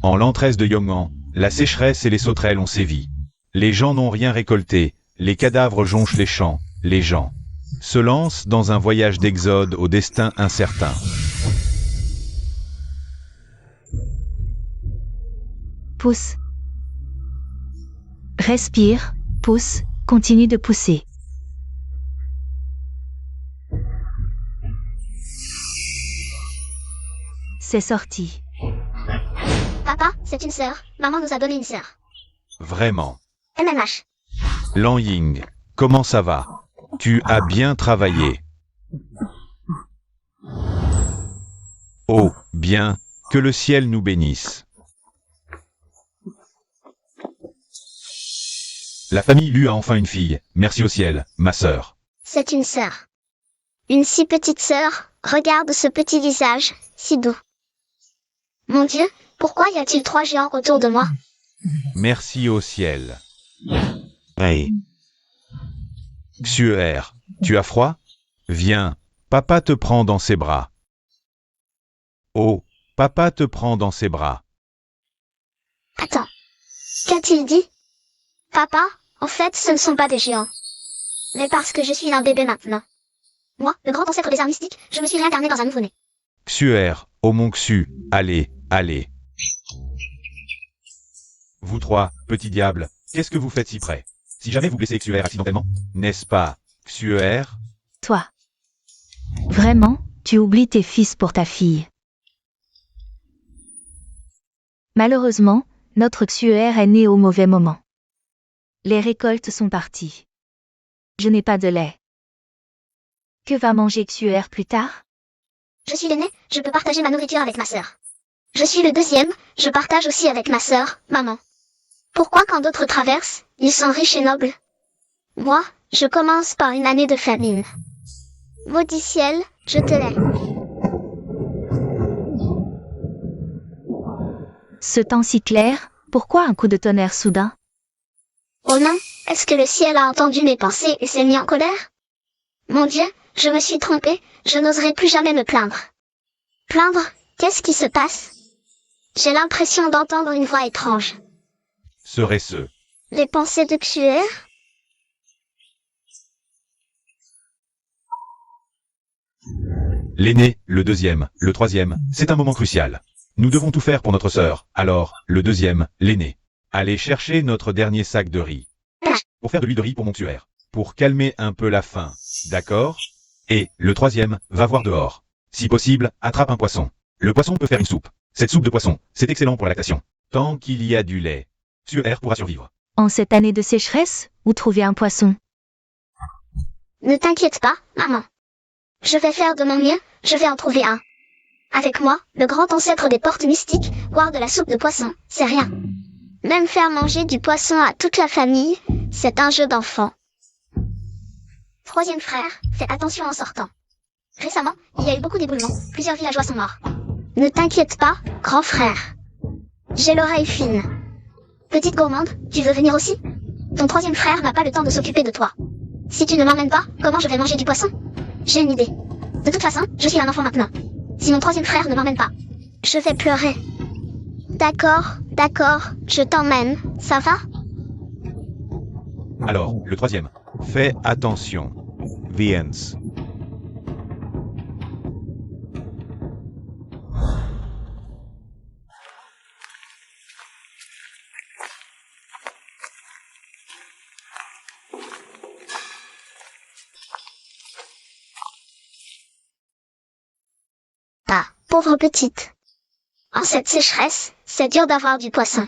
En l'entrée de Yong'an, la sécheresse et les sauterelles ont sévi. Les gens n'ont rien récolté, les cadavres jonchent les champs, les gens se lancent dans un voyage d'exode au destin incertain. Pousse. Respire, pousse, continue de pousser. C'est sorti. Papa, c'est une sœur. Maman nous a donné une sœur. Vraiment. MMH. Lan Ying, comment ça va? Tu as bien travaillé. Oh, bien, que le ciel nous bénisse. La famille Lu a enfin une fille, merci au ciel, ma sœur. C'est une sœur. Une si petite sœur, regarde ce petit visage, si doux. Mon Dieu, pourquoi y a-t-il 3 géants autour de moi? Merci au ciel. Hey. Xuer, tu as froid? Viens, papa te prend dans ses bras. Oh, papa te prend dans ses bras. Attends. Qu'a-t-il dit? Papa, en fait, ce ne sont pas des géants. Mais parce que je suis un bébé maintenant. Moi, le grand ancêtre des arts mystiques, je me suis réincarné dans un nouveau-né. Xuer, oh mon Xu, allez, allez. Vous trois, petits diables, qu'est-ce que vous faites si près? Si jamais vous blessez Xuer accidentellement, n'est-ce pas, Xuer? Toi. Vraiment, tu oublies tes fils pour ta fille. Malheureusement, notre Xuer est né au mauvais moment. Les récoltes sont parties. Je n'ai pas de lait. Que va manger Xuer plus tard? Je suis l'aîné, je peux partager ma nourriture avec ma sœur. Je suis le deuxième, je partage aussi avec ma sœur, maman. Pourquoi quand d'autres traversent, ils sont riches et nobles? Moi, je commence par une année de famine. Maudit ciel, je te l'ai. Ce temps si clair, pourquoi un coup de tonnerre soudain? Oh non, est-ce que le ciel a entendu mes pensées et s'est mis en colère? Mon Dieu, je me suis trompée, je n'oserai plus jamais me plaindre. Plaindre? Qu'est-ce qui se passe? J'ai l'impression d'entendre une voix étrange. Serait-ce Les pensées de Xuer? l'aîné, le deuxième, le troisième, c'est un moment crucial. Nous devons tout faire pour notre sœur, alors, le deuxième, l'aîné. Allez chercher notre dernier sac de riz. Pour faire de l'huile de riz pour mon Xuer. Pour calmer un peu la faim, d'accord? Et, le troisième, va voir dehors. Si possible, attrape un poisson. Le poisson peut faire une soupe. Cette soupe de poisson, c'est excellent pour la lactation. Tant qu'il y a du lait, Xuer pourra survivre. En cette année de sécheresse, où trouver un poisson? Ne t'inquiète pas, maman. Je vais faire de mon mieux, je vais en trouver un. Avec moi, le grand ancêtre des portes mystiques, boire de la soupe de poisson, c'est rien. Même faire manger du poisson à toute la famille, c'est un jeu d'enfant. Troisième frère, fais attention en sortant. Récemment, il y a eu beaucoup d'éboulements, plusieurs villageois sont morts. Ne t'inquiète pas, grand frère. J'ai l'oreille fine. Petite gourmande, tu veux venir aussi? Ton troisième frère n'a pas le temps de s'occuper de toi. Si tu ne m'emmènes pas, comment je vais manger du poisson? J'ai une idée. De toute façon, je suis un enfant maintenant. Si mon troisième frère ne m'emmène pas, je vais pleurer. D'accord, je t'emmène, ça va? Alors, le troisième, fais attention. Viens. Ah, pauvre petite. En cette sécheresse, c'est dur d'avoir du poisson.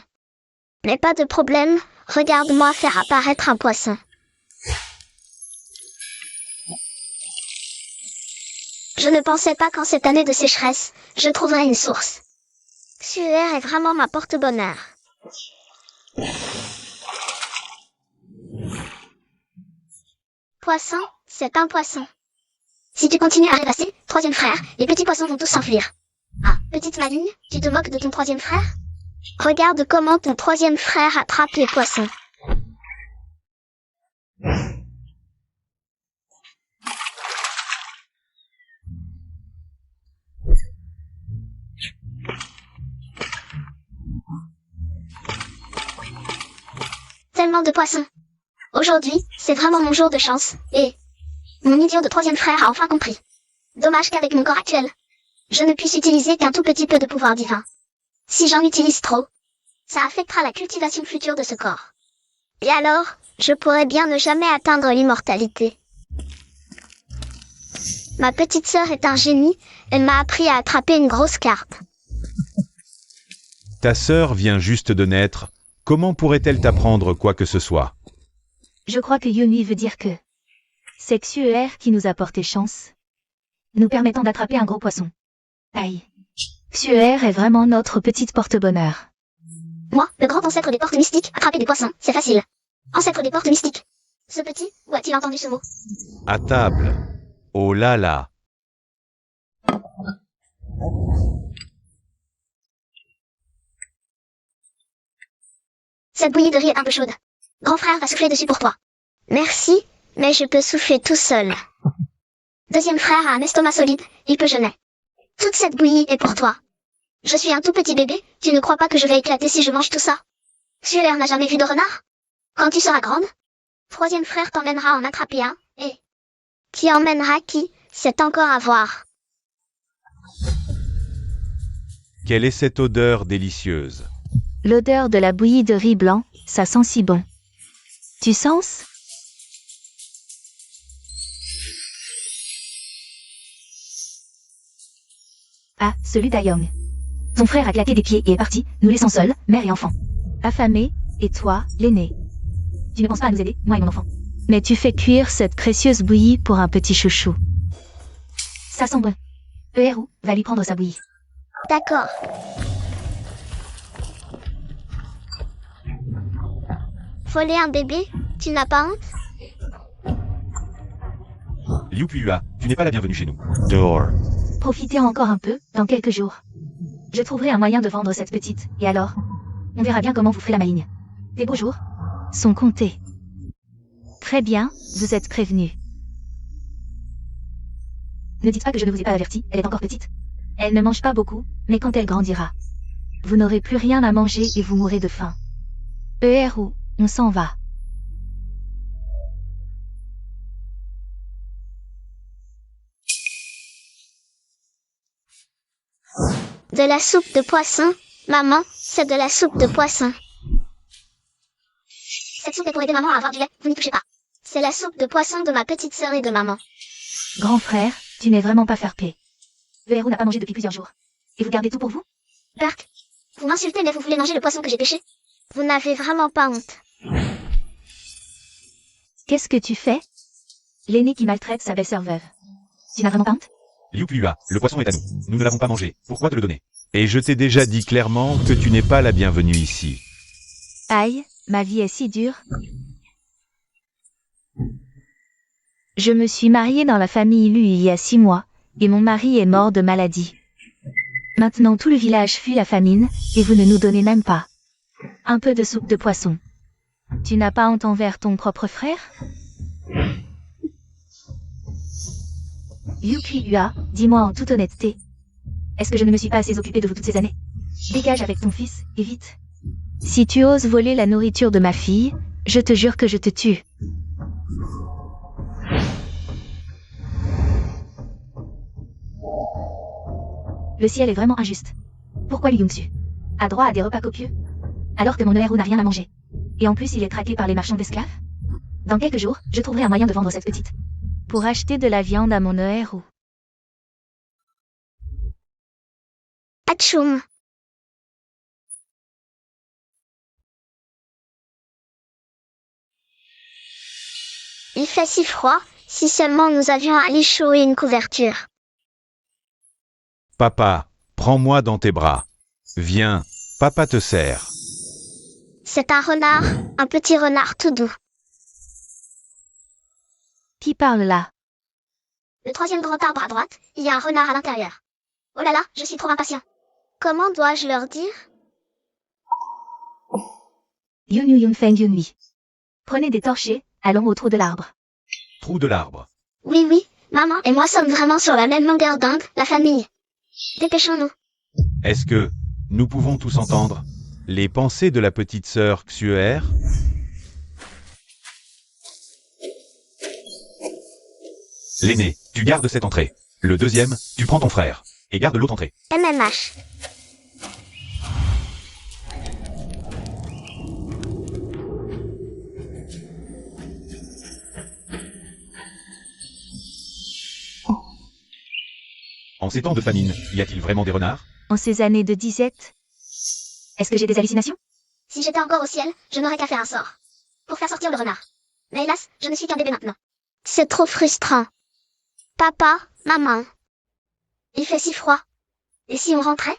Mais pas de problème, regarde-moi faire apparaître un poisson. Je ne pensais pas qu'en cette année de sécheresse, je trouverais une source. Xuer est vraiment ma porte-bonheur. Poisson, c'est un poisson. Si tu continues à rêvasser, troisième frère, les petits poissons vont tous s'enfuir. Ah, petite maligne, tu te moques de ton troisième frère? Regarde comment ton troisième frère attrape les poissons. Tellement de poissons. Aujourd'hui, c'est vraiment mon jour de chance, et mon idiot de troisième frère a enfin compris. Dommage qu'avec mon corps actuel, je ne puisse utiliser qu'un tout petit peu de pouvoir divin. Si j'en utilise trop, ça affectera la cultivation future de ce corps. Et alors, je pourrais bien ne jamais atteindre l'immortalité. Ma petite sœur est un génie, elle m'a appris à attraper une grosse carpe. Ta sœur vient juste de naître. Comment pourrait-elle t'apprendre quoi que ce soit? Je crois que Yumi veut dire que c'est Xuer qui nous a porté chance, nous permettant d'attraper un gros poisson. Aïe. Xuer est vraiment notre petite porte-bonheur. Moi, le grand ancêtre des portes mystiques, attraper des poissons, c'est facile. Ancêtre des portes mystiques. Ce petit, où a-t-il entendu ce mot? À table. Oh là là. Cette bouillie de riz est un peu chaude. Grand frère va souffler dessus pour toi. Merci, mais je peux souffler tout seul. Deuxième frère a un estomac solide, il peut jeûner. Toute cette bouillie est pour toi. Je suis un tout petit bébé, tu ne crois pas que je vais éclater si je mange tout ça? Xuer n'a jamais vu de renard? Quand tu seras grande, troisième frère t'emmènera en attraper un, et qui emmènera qui, c'est encore à voir. Quelle est cette odeur délicieuse? L'odeur de la bouillie de riz blanc, ça sent si bon. Tu sens? Ah, celui d'Ayong. Ton frère a claqué des pieds et est parti, nous laissant seuls, mère et enfant. Affamé, et toi, l'aîné. Tu ne penses pas à nous aider, moi et mon enfant. Mais tu fais cuire cette précieuse bouillie pour un petit chouchou. Ça sent bon. Eru va lui prendre sa bouillie. D'accord. Voler un bébé, tu n'as pas honte? Liu Puya, tu n'es pas la bienvenue chez nous. Dehors. Profitez encore un peu, dans quelques jours. Je trouverai un moyen de vendre cette petite, et alors, on verra bien comment vous ferez la maligne. Tes beaux jours sont comptés. Très bien, vous êtes prévenus. Ne dites pas que je ne vous ai pas averti, elle est encore petite. Elle ne mange pas beaucoup, mais quand elle grandira, vous n'aurez plus rien à manger et vous mourrez de faim. Eru, on s'en va. De la soupe de poisson, maman, c'est de la soupe de poisson. Cette soupe est pour aider maman à avoir du lait, vous n'y touchez pas. C'est la soupe de poisson de ma petite sœur et de maman. Grand frère, tu n'es vraiment pas fair-play. Eru n'a pas mangé depuis plusieurs jours. Et vous gardez tout pour vous? Burk, vous m'insultez mais vous voulez manger le poisson que j'ai pêché? Vous n'avez vraiment pas honte. Qu'est-ce que tu fais? L'aîné qui maltraite sa belle-sœur veuve. Tu n'as vraiment pas honte? Liu Puya, le poisson est à nous. Nous ne l'avons pas mangé. Pourquoi te le donner? Et je t'ai déjà dit clairement que tu n'es pas la bienvenue ici. Aïe, ma vie est si dure. Je me suis mariée dans la famille Lu il y a 6 mois, et mon mari est mort de maladie. Maintenant tout le village fuit la famine, et vous ne nous donnez même pas un peu de soupe de poisson. Tu n'as pas honte envers ton propre frère? Yukiyua, dis-moi en toute honnêteté. Est-ce que je ne me suis pas assez occupée de vous toutes ces années? Dégage avec ton fils, et vite. Si tu oses voler la nourriture de ma fille, je te jure que je te tue. Le ciel est vraiment injuste. Pourquoi Liu Yongsu a droit à des repas copieux, alors que mon Eru n'a rien à manger? Et en plus il est traqué par les marchands d'esclaves? Dans quelques jours, je trouverai un moyen de vendre cette petite pour acheter de la viande à mon Eru. Atchoum. Il fait si froid, si seulement nous avions un lit chaud et une couverture. Papa, prends-moi dans tes bras. Viens, papa te serre. C'est un renard, un petit renard tout doux. Qui parle là? Le troisième grand arbre à droite, il y a un renard à l'intérieur. Oh là là, je suis trop impatient. Comment dois-je leur dire? Yun Yun Feng Yunwi. Prenez des torchers, allons au trou de l'arbre. Trou de l'arbre. Oui, oui, maman et moi sommes vraiment sur la même longueur d'onde, la famille. Dépêchons-nous. Est-ce que nous pouvons tous entendre les pensées de la petite sœur Xuer? L'aîné, tu gardes cette entrée. Le deuxième, tu prends ton frère. Et garde l'autre entrée. MMH. En ces temps de famine, y a-t-il vraiment des renards? En ces années de disette, est-ce que j'ai des hallucinations? Si j'étais encore au ciel, je n'aurais qu'à faire un sort. Pour faire sortir le renard. Mais hélas, je ne suis qu'un bébé maintenant. C'est trop frustrant. Papa, maman. Il fait si froid. Et si on rentrait?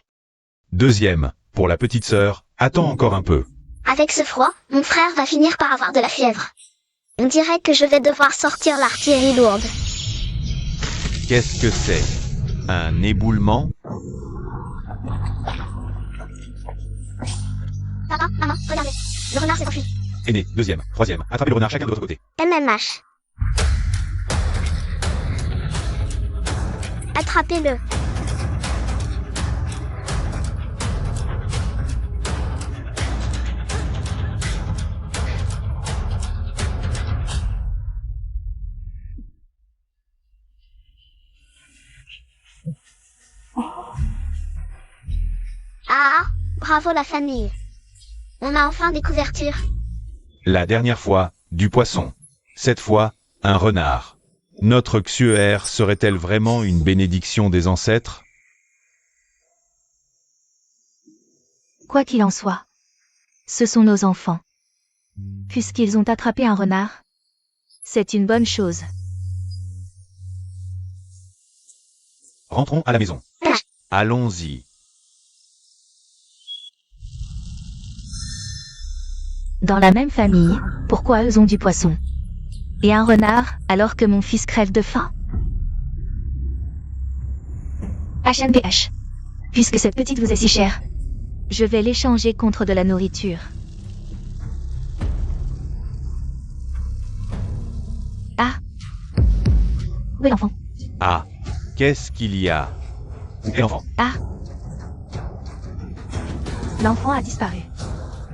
Deuxième, pour la petite sœur, attends encore un peu. Avec ce froid, mon frère va finir par avoir de la fièvre. On dirait que je vais devoir sortir l'artillerie lourde. Qu'est-ce que c'est? Un éboulement? Papa, maman, regardez. Le renard s'est enfui. Aîné, deuxième, troisième, attrapez le renard chacun de l'autre côté. MMH. Attrapez-le. Ah, bravo la famille. On a enfin des couvertures. La dernière fois, du poisson. Cette fois, un renard. Notre XUER serait-elle vraiment une bénédiction des ancêtres? Quoi qu'il en soit, ce sont nos enfants. Puisqu'ils ont attrapé un renard, c'est une bonne chose. Rentrons à la maison. Allons-y. Dans la même famille, pourquoi eux ont du poisson? Et un renard, alors que mon fils crève de faim? HMPH. Puisque cette petite vous est si chère, je vais l'échanger contre de la nourriture. Ah. Où est l'enfant? Ah, qu'est-ce qu'il y a? Où est l'enfant? Ah. L'enfant a disparu.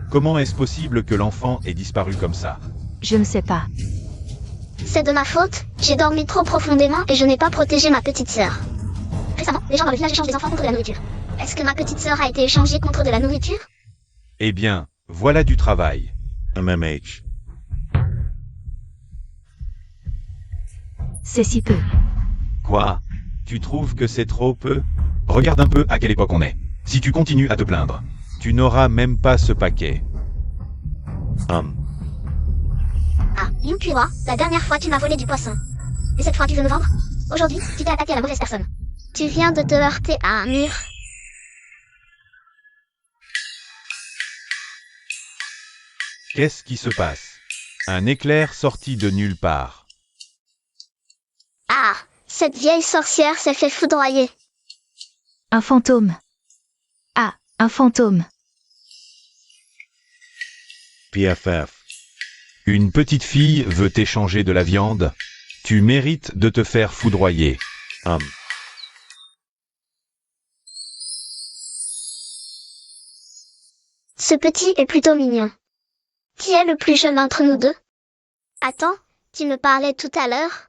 Comment est-ce possible que l'enfant ait disparu comme ça? Je ne sais pas. C'est de ma faute, j'ai dormi trop profondément et je n'ai pas protégé ma petite sœur. Récemment, les gens dans le village échangent des enfants contre de la nourriture. Est-ce que ma petite sœur a été échangée contre de la nourriture? Eh bien, voilà du travail. MMH. C'est si peu. Quoi? Tu trouves que c'est trop peu? Regarde un peu à quelle époque on est. Si tu continues à te plaindre, tu n'auras même pas ce paquet. Ah, Yukiwa, la dernière fois tu m'as volé du poisson. Et cette fois tu veux me vendre? Aujourd'hui, tu t'es attaqué à la mauvaise personne. Tu viens de te heurter à un mur. Qu'est-ce qui se passe? Un éclair sorti de nulle part. Ah, cette vieille sorcière s'est fait foudroyer. Un fantôme. Ah, un fantôme. PFF. Une petite fille veut échanger de la viande. Tu mérites de te faire foudroyer. Ce petit est plutôt mignon. Qui est le plus jeune entre nous deux? Attends, tu me parlais tout à l'heure?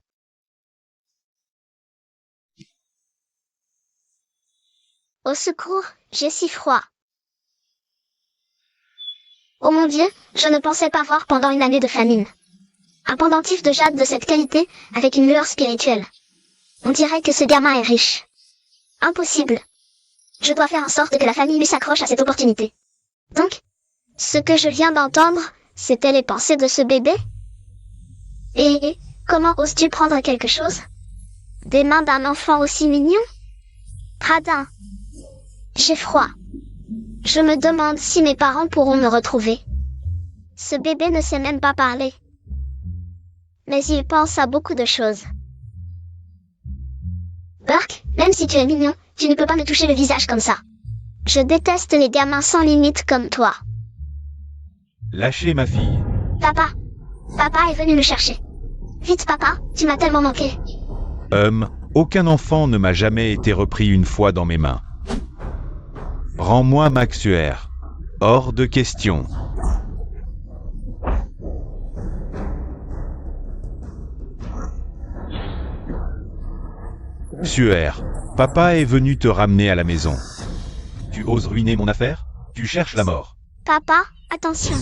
Au secours, j'ai si froid. Oh mon Dieu, je ne pensais pas voir pendant une année de famine. Un pendentif de jade de cette qualité, avec une lueur spirituelle. On dirait que ce gamin est riche. Impossible. Je dois faire en sorte que la famille lui s'accroche à cette opportunité. Donc, ce que je viens d'entendre, c'était les pensées de ce bébé? Et comment oses-tu prendre quelque chose des mains d'un enfant aussi mignon? Radin. J'ai froid. Je me demande si mes parents pourront me retrouver. Ce bébé ne sait même pas parler. Mais il pense à beaucoup de choses. Burke, même si tu es mignon, tu ne peux pas me toucher le visage comme ça. Je déteste les gamins sans limite comme toi. Lâchez ma fille. Papa. Papa est venu me chercher. Vite papa, tu m'as tellement manqué. Aucun enfant ne m'a jamais été repris une fois dans mes mains. Rends-moi ma XUER. Hors de question. Suaire, papa est venu te ramener à la maison. Tu oses ruiner mon affaire? Tu cherches la mort. Papa, attention.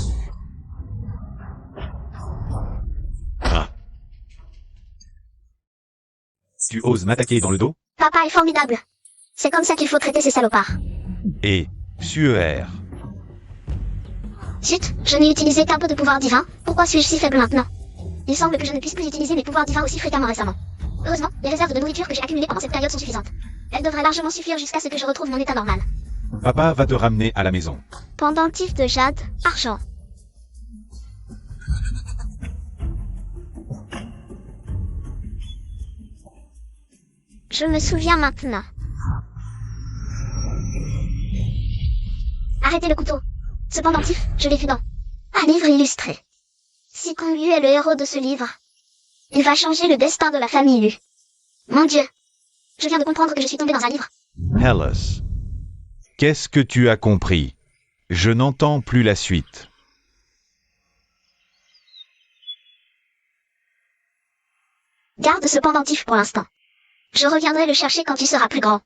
Ah. Tu oses m'attaquer dans le dos? Papa est formidable. C'est comme ça qu'il faut traiter ces salopards. Et, Suaire, Chut, je n'ai utilisé qu'un peu de pouvoir divin. Pourquoi suis-je si faible maintenant? Il semble que je ne puisse plus utiliser mes pouvoirs divins aussi fréquemment récemment. Heureusement, les réserves de nourriture que j'ai accumulées pendant cette période sont suffisantes. Elles devraient largement suffire jusqu'à ce que je retrouve mon état normal. papa va te ramener à la maison. Pendentif de jade, argent. Je me souviens maintenant. Arrêtez le couteau. Ce pendentif, je l'ai vu dans un livre illustré. Si Kong Yu est le héros de ce livre, il va changer le destin de la famille Lu. Mon Dieu. Je viens de comprendre que je suis tombé dans un livre. Hellas. Qu'est-ce que tu as compris? Je n'entends plus la suite. Garde ce pendentif pour l'instant. Je reviendrai le chercher quand tu seras plus grand.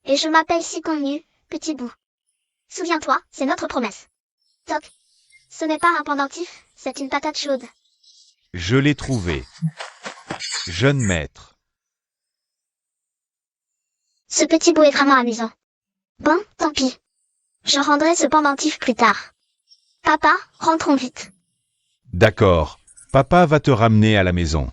Et je m'appelle Si Kong Yu, petit bout. Souviens-toi, c'est notre promesse. Toc. Ce n'est pas un pendentif, c'est une patate chaude. Je l'ai trouvé. Jeune maître. Ce petit bout est vraiment amusant. Bon, tant pis. Je rendrai ce pendentif plus tard. Papa, rentrons vite. D'accord. Papa va te ramener à la maison.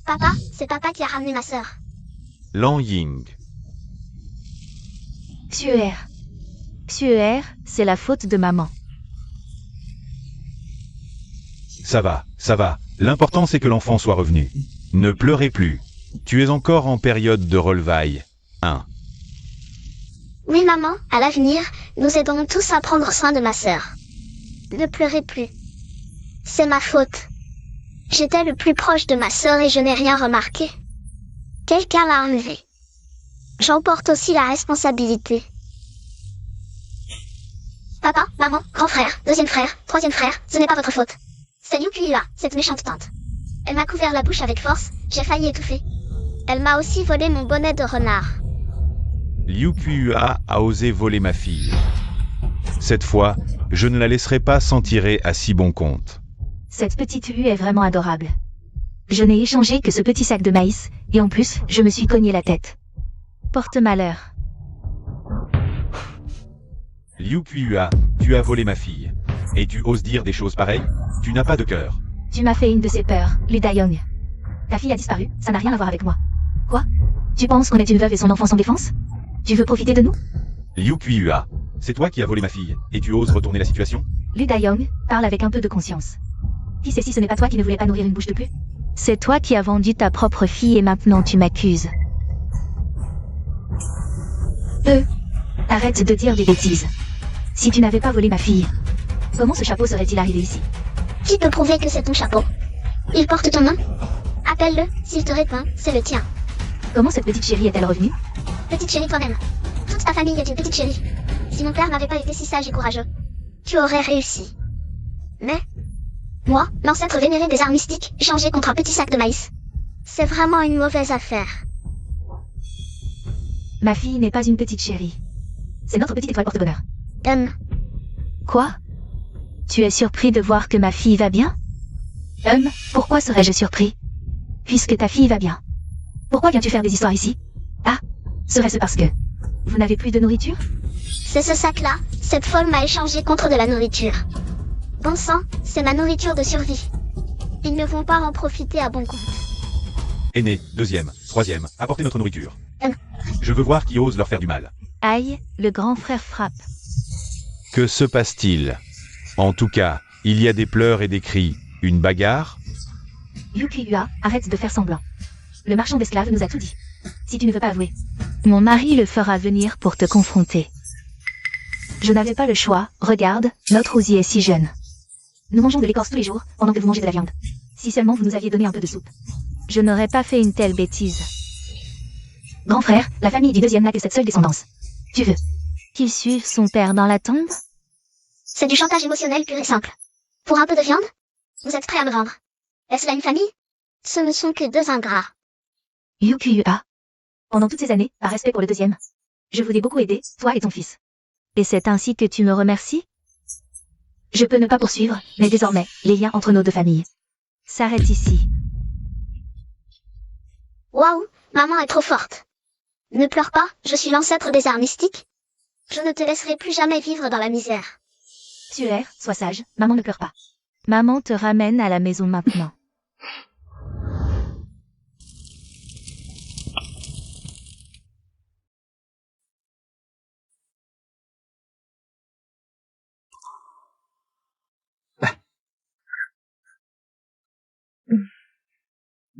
Papa, c'est papa qui a ramené ma sœur. Lan Ying. Suaire. Suaire, c'est la faute de maman. Ça va. L'important c'est que l'enfant soit revenu. Ne pleurez plus. Tu es encore en période de relevaille. 1. Oui maman, à l'avenir, nous aiderons tous à prendre soin de ma sœur. Ne pleurez plus. C'est ma faute. J'étais le plus proche de ma sœur et je n'ai rien remarqué. Quelqu'un l'a enlevée. J'en porte aussi la responsabilité. Papa, maman, grand frère, deuxième frère, troisième frère, ce n'est pas votre faute. C'est Liu Kuya, cette méchante tante. Elle m'a couvert la bouche avec force, j'ai failli étouffer. Elle m'a aussi volé mon bonnet de renard. Liu Kuya a osé voler ma fille. Cette fois, je ne la laisserai pas s'en tirer à si bon compte. Cette petite Hu est vraiment adorable. Je n'ai échangé que ce petit sac de maïs, et en plus, je me suis cogné la tête. Porte malheur. Liu Kuya, tu as volé ma fille. Et tu oses dire des choses pareilles? Tu n'as pas de cœur. Tu m'as fait une de ces peurs, Lu Dayong. Ta fille a disparu, ça n'a rien à voir avec moi. Quoi? Tu penses qu'on est une veuve et son enfant sans défense? Tu veux profiter de nous? Liu Kuya, c'est toi qui as volé ma fille, et tu oses retourner la situation? Lu Dayong, parle avec un peu de conscience. Qui sait si ce n'est pas toi qui ne voulais pas nourrir une bouche de plus? C'est toi qui as vendu ta propre fille et maintenant tu m'accuses. Arrête de dire des bêtises. Si tu n'avais pas volé ma fille, comment ce chapeau serait-il arrivé ici? Qui peut prouver que c'est ton chapeau? Il porte ton nom? Appelle-le, s'il te répond, c'est le tien. Comment cette petite chérie est-elle revenue? Petite chérie toi-même. Toute ta famille est une petite chérie. Si mon père n'avait pas été si sage et courageux, tu aurais réussi. Mais, moi, l'ancêtre vénéré des arts mystiques, échangé contre un petit sac de maïs. C'est vraiment une mauvaise affaire. Ma fille n'est pas une petite chérie. C'est notre petite étoile porte-bonheur. Quoi? Tu es surpris de voir que ma fille va bien? Pourquoi serais-je surpris? Puisque ta fille va bien. Pourquoi viens-tu faire des histoires ici? Ah, serait-ce parce que vous n'avez plus de nourriture? C'est ce sac-là, cette folle m'a échangé contre de la nourriture. Bon sang, c'est ma nourriture de survie. Ils ne vont pas en profiter à bon compte. Aîné, deuxième, troisième, apportez notre nourriture. Je veux voir qui ose leur faire du mal. Aïe, le grand frère frappe. Que se passe-t-il? En tout cas, il y a des pleurs et des cris. Une bagarre? Liu Kuya, arrête de faire semblant. Le marchand d'esclaves nous a tout dit. Si tu ne veux pas avouer, mon mari le fera venir pour te confronter. Je n'avais pas le choix, regarde, notre Ouzi est si jeune. Nous mangeons de l'écorce tous les jours, pendant que vous mangez de la viande. Si seulement vous nous aviez donné un peu de soupe. Je n'aurais pas fait une telle bêtise. Grand frère, la famille du deuxième n'a que cette seule descendance. Tu veux qu'il suive son père dans la tombe? C'est du chantage émotionnel pur et simple. Pour un peu de viande? Vous êtes prêt à me vendre? Est-ce là une famille? Ce ne sont que deux ingrats. Yukiyua. Pendant toutes ces années, par respect pour le deuxième, je vous ai beaucoup aidé, toi et ton fils. Et c'est ainsi que tu me remercies? Je peux ne pas poursuivre, mais désormais, les liens entre nos deux familles s'arrêtent ici. Waouh, maman est trop forte. Ne pleure pas, je suis l'ancêtre des arts mystiques. Je ne te laisserai plus jamais vivre dans la misère. Suaire, sois sage, maman ne pleure pas. Maman te ramène à la maison maintenant.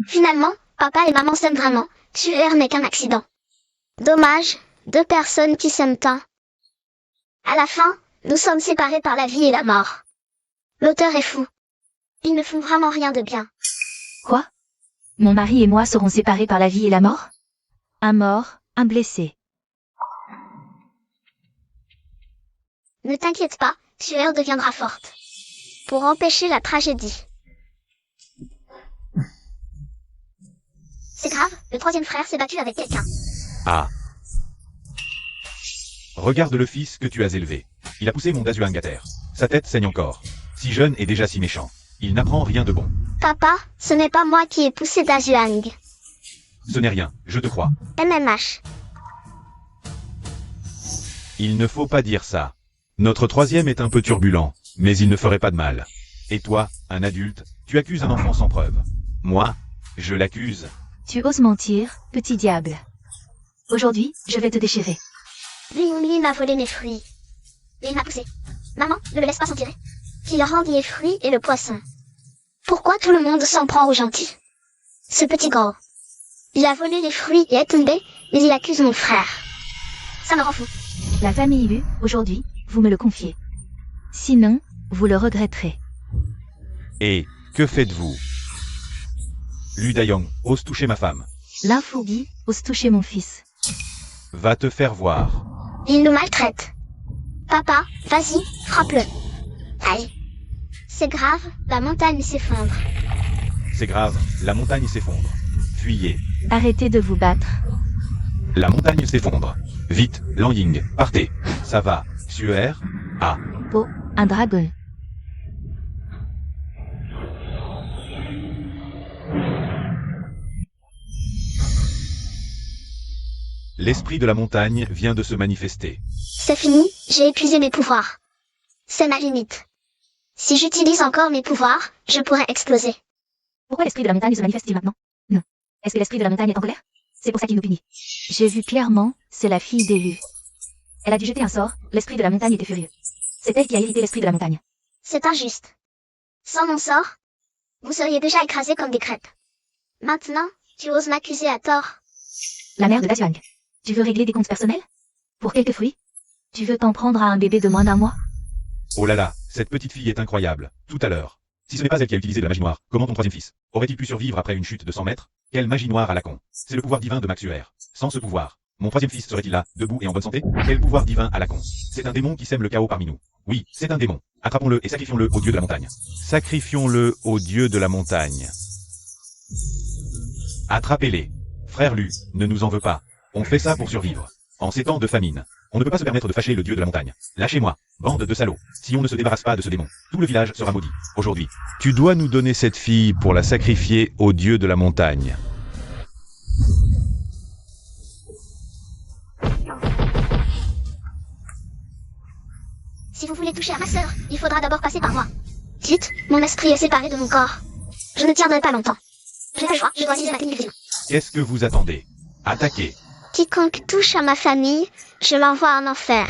Finalement, papa et maman s'aiment vraiment. Suaire n'est qu'un accident. Dommage, deux personnes qui s'aiment tant. À la fin, nous sommes séparés par la vie et la mort. L'auteur est fou. Ils ne font vraiment rien de bien. Quoi? Mon mari et moi serons séparés par la vie et la mort? Un mort, un blessé. Ne t'inquiète pas, Suaire deviendra forte. Pour empêcher la tragédie. C'est grave, le troisième frère s'est battu avec quelqu'un. Ah. Regarde le fils que tu as élevé. Il a poussé mon Dazuang à terre. Sa tête saigne encore. Si jeune et déjà si méchant. Il n'apprend rien de bon. Papa, ce n'est pas moi qui ai poussé Dazuang. Ce n'est rien, je te crois. MMH. Il ne faut pas dire ça. Notre troisième est un peu turbulent, mais il ne ferait pas de mal. Et toi, un adulte, tu accuses un enfant sans preuve. Moi, je l'accuse. Tu oses mentir, petit diable. Aujourd'hui, je vais te déchirer. Lui m'a volé mes fruits. Et il m'a poussé. Maman, ne le laisse pas s'en tirer. Qu'il rende les fruits et le poisson. Pourquoi tout le monde s'en prend aux gentils? Ce petit gros. Il a volé les fruits et est tombé, mais il accuse mon frère. Ça me rend fou. La famille Lu, aujourd'hui, vous me le confiez. Sinon, vous le regretterez. Et, que faites-vous? Lu Dayong, ose toucher ma femme. L'infougie ose toucher mon fils. Va te faire voir. Il nous maltraite. Papa, vas-y, frappe-le. Aïe. C'est grave, la montagne s'effondre. C'est grave, la montagne s'effondre. Fuyez. Arrêtez de vous battre. La montagne s'effondre. Vite, Langying, partez. Ça va, Suaire. Ah. Po, un dragon. L'esprit de la montagne vient de se manifester. C'est fini, j'ai épuisé mes pouvoirs. C'est ma limite. Si j'utilise encore mes pouvoirs, je pourrais exploser. Pourquoi l'esprit de la montagne se manifeste-t-il maintenant? Non. Est-ce que l'esprit de la montagne est en colère? C'est pour ça qu'il nous punit. J'ai vu clairement, c'est la fille d'Elu. Elle a dû jeter un sort, l'esprit de la montagne était furieux. C'est elle qui a irrité l'esprit de la montagne. C'est injuste. Sans mon sort, vous seriez déjà écrasés comme des crêpes. Maintenant, tu oses m'accuser à tort. La mère de Dazuang. Tu veux régler des comptes personnels? Pour quelques fruits? Tu veux t'en prendre à un bébé de moins d'un mois? Oh là là, cette petite fille est incroyable. Tout à l'heure. Si ce n'est pas elle qui a utilisé de la magie noire, comment ton troisième fils aurait-il pu survivre après une chute de 100 mètres? Quelle magie noire à la con. C'est le pouvoir divin de Maxuaire. Sans ce pouvoir, mon troisième fils serait-il là, debout et en bonne santé? Quel pouvoir divin à la con. C'est un démon qui sème le chaos parmi nous. Oui, c'est un démon. Attrapons-le et sacrifions-le au dieu de la montagne. Sacrifions-le au dieu de la montagne. Attrapez-les. Frère Lu, ne nous en veux pas. On fait ça pour survivre. En ces temps de famine, on ne peut pas se permettre de fâcher le dieu de la montagne. Lâchez-moi, bande de salauds. Si on ne se débarrasse pas de ce démon, tout le village sera maudit. Aujourd'hui, tu dois nous donner cette fille pour la sacrifier au dieu de la montagne. Si vous voulez toucher à ma sœur, il faudra d'abord passer par moi. Vite, mon esprit est séparé de mon corps. Je ne tiendrai pas longtemps. Je n'ai pas le choix, je dois utiliser ma technique. Qu'est-ce que vous attendez? Attaquez. Quiconque touche à ma famille, je l'envoie en enfer.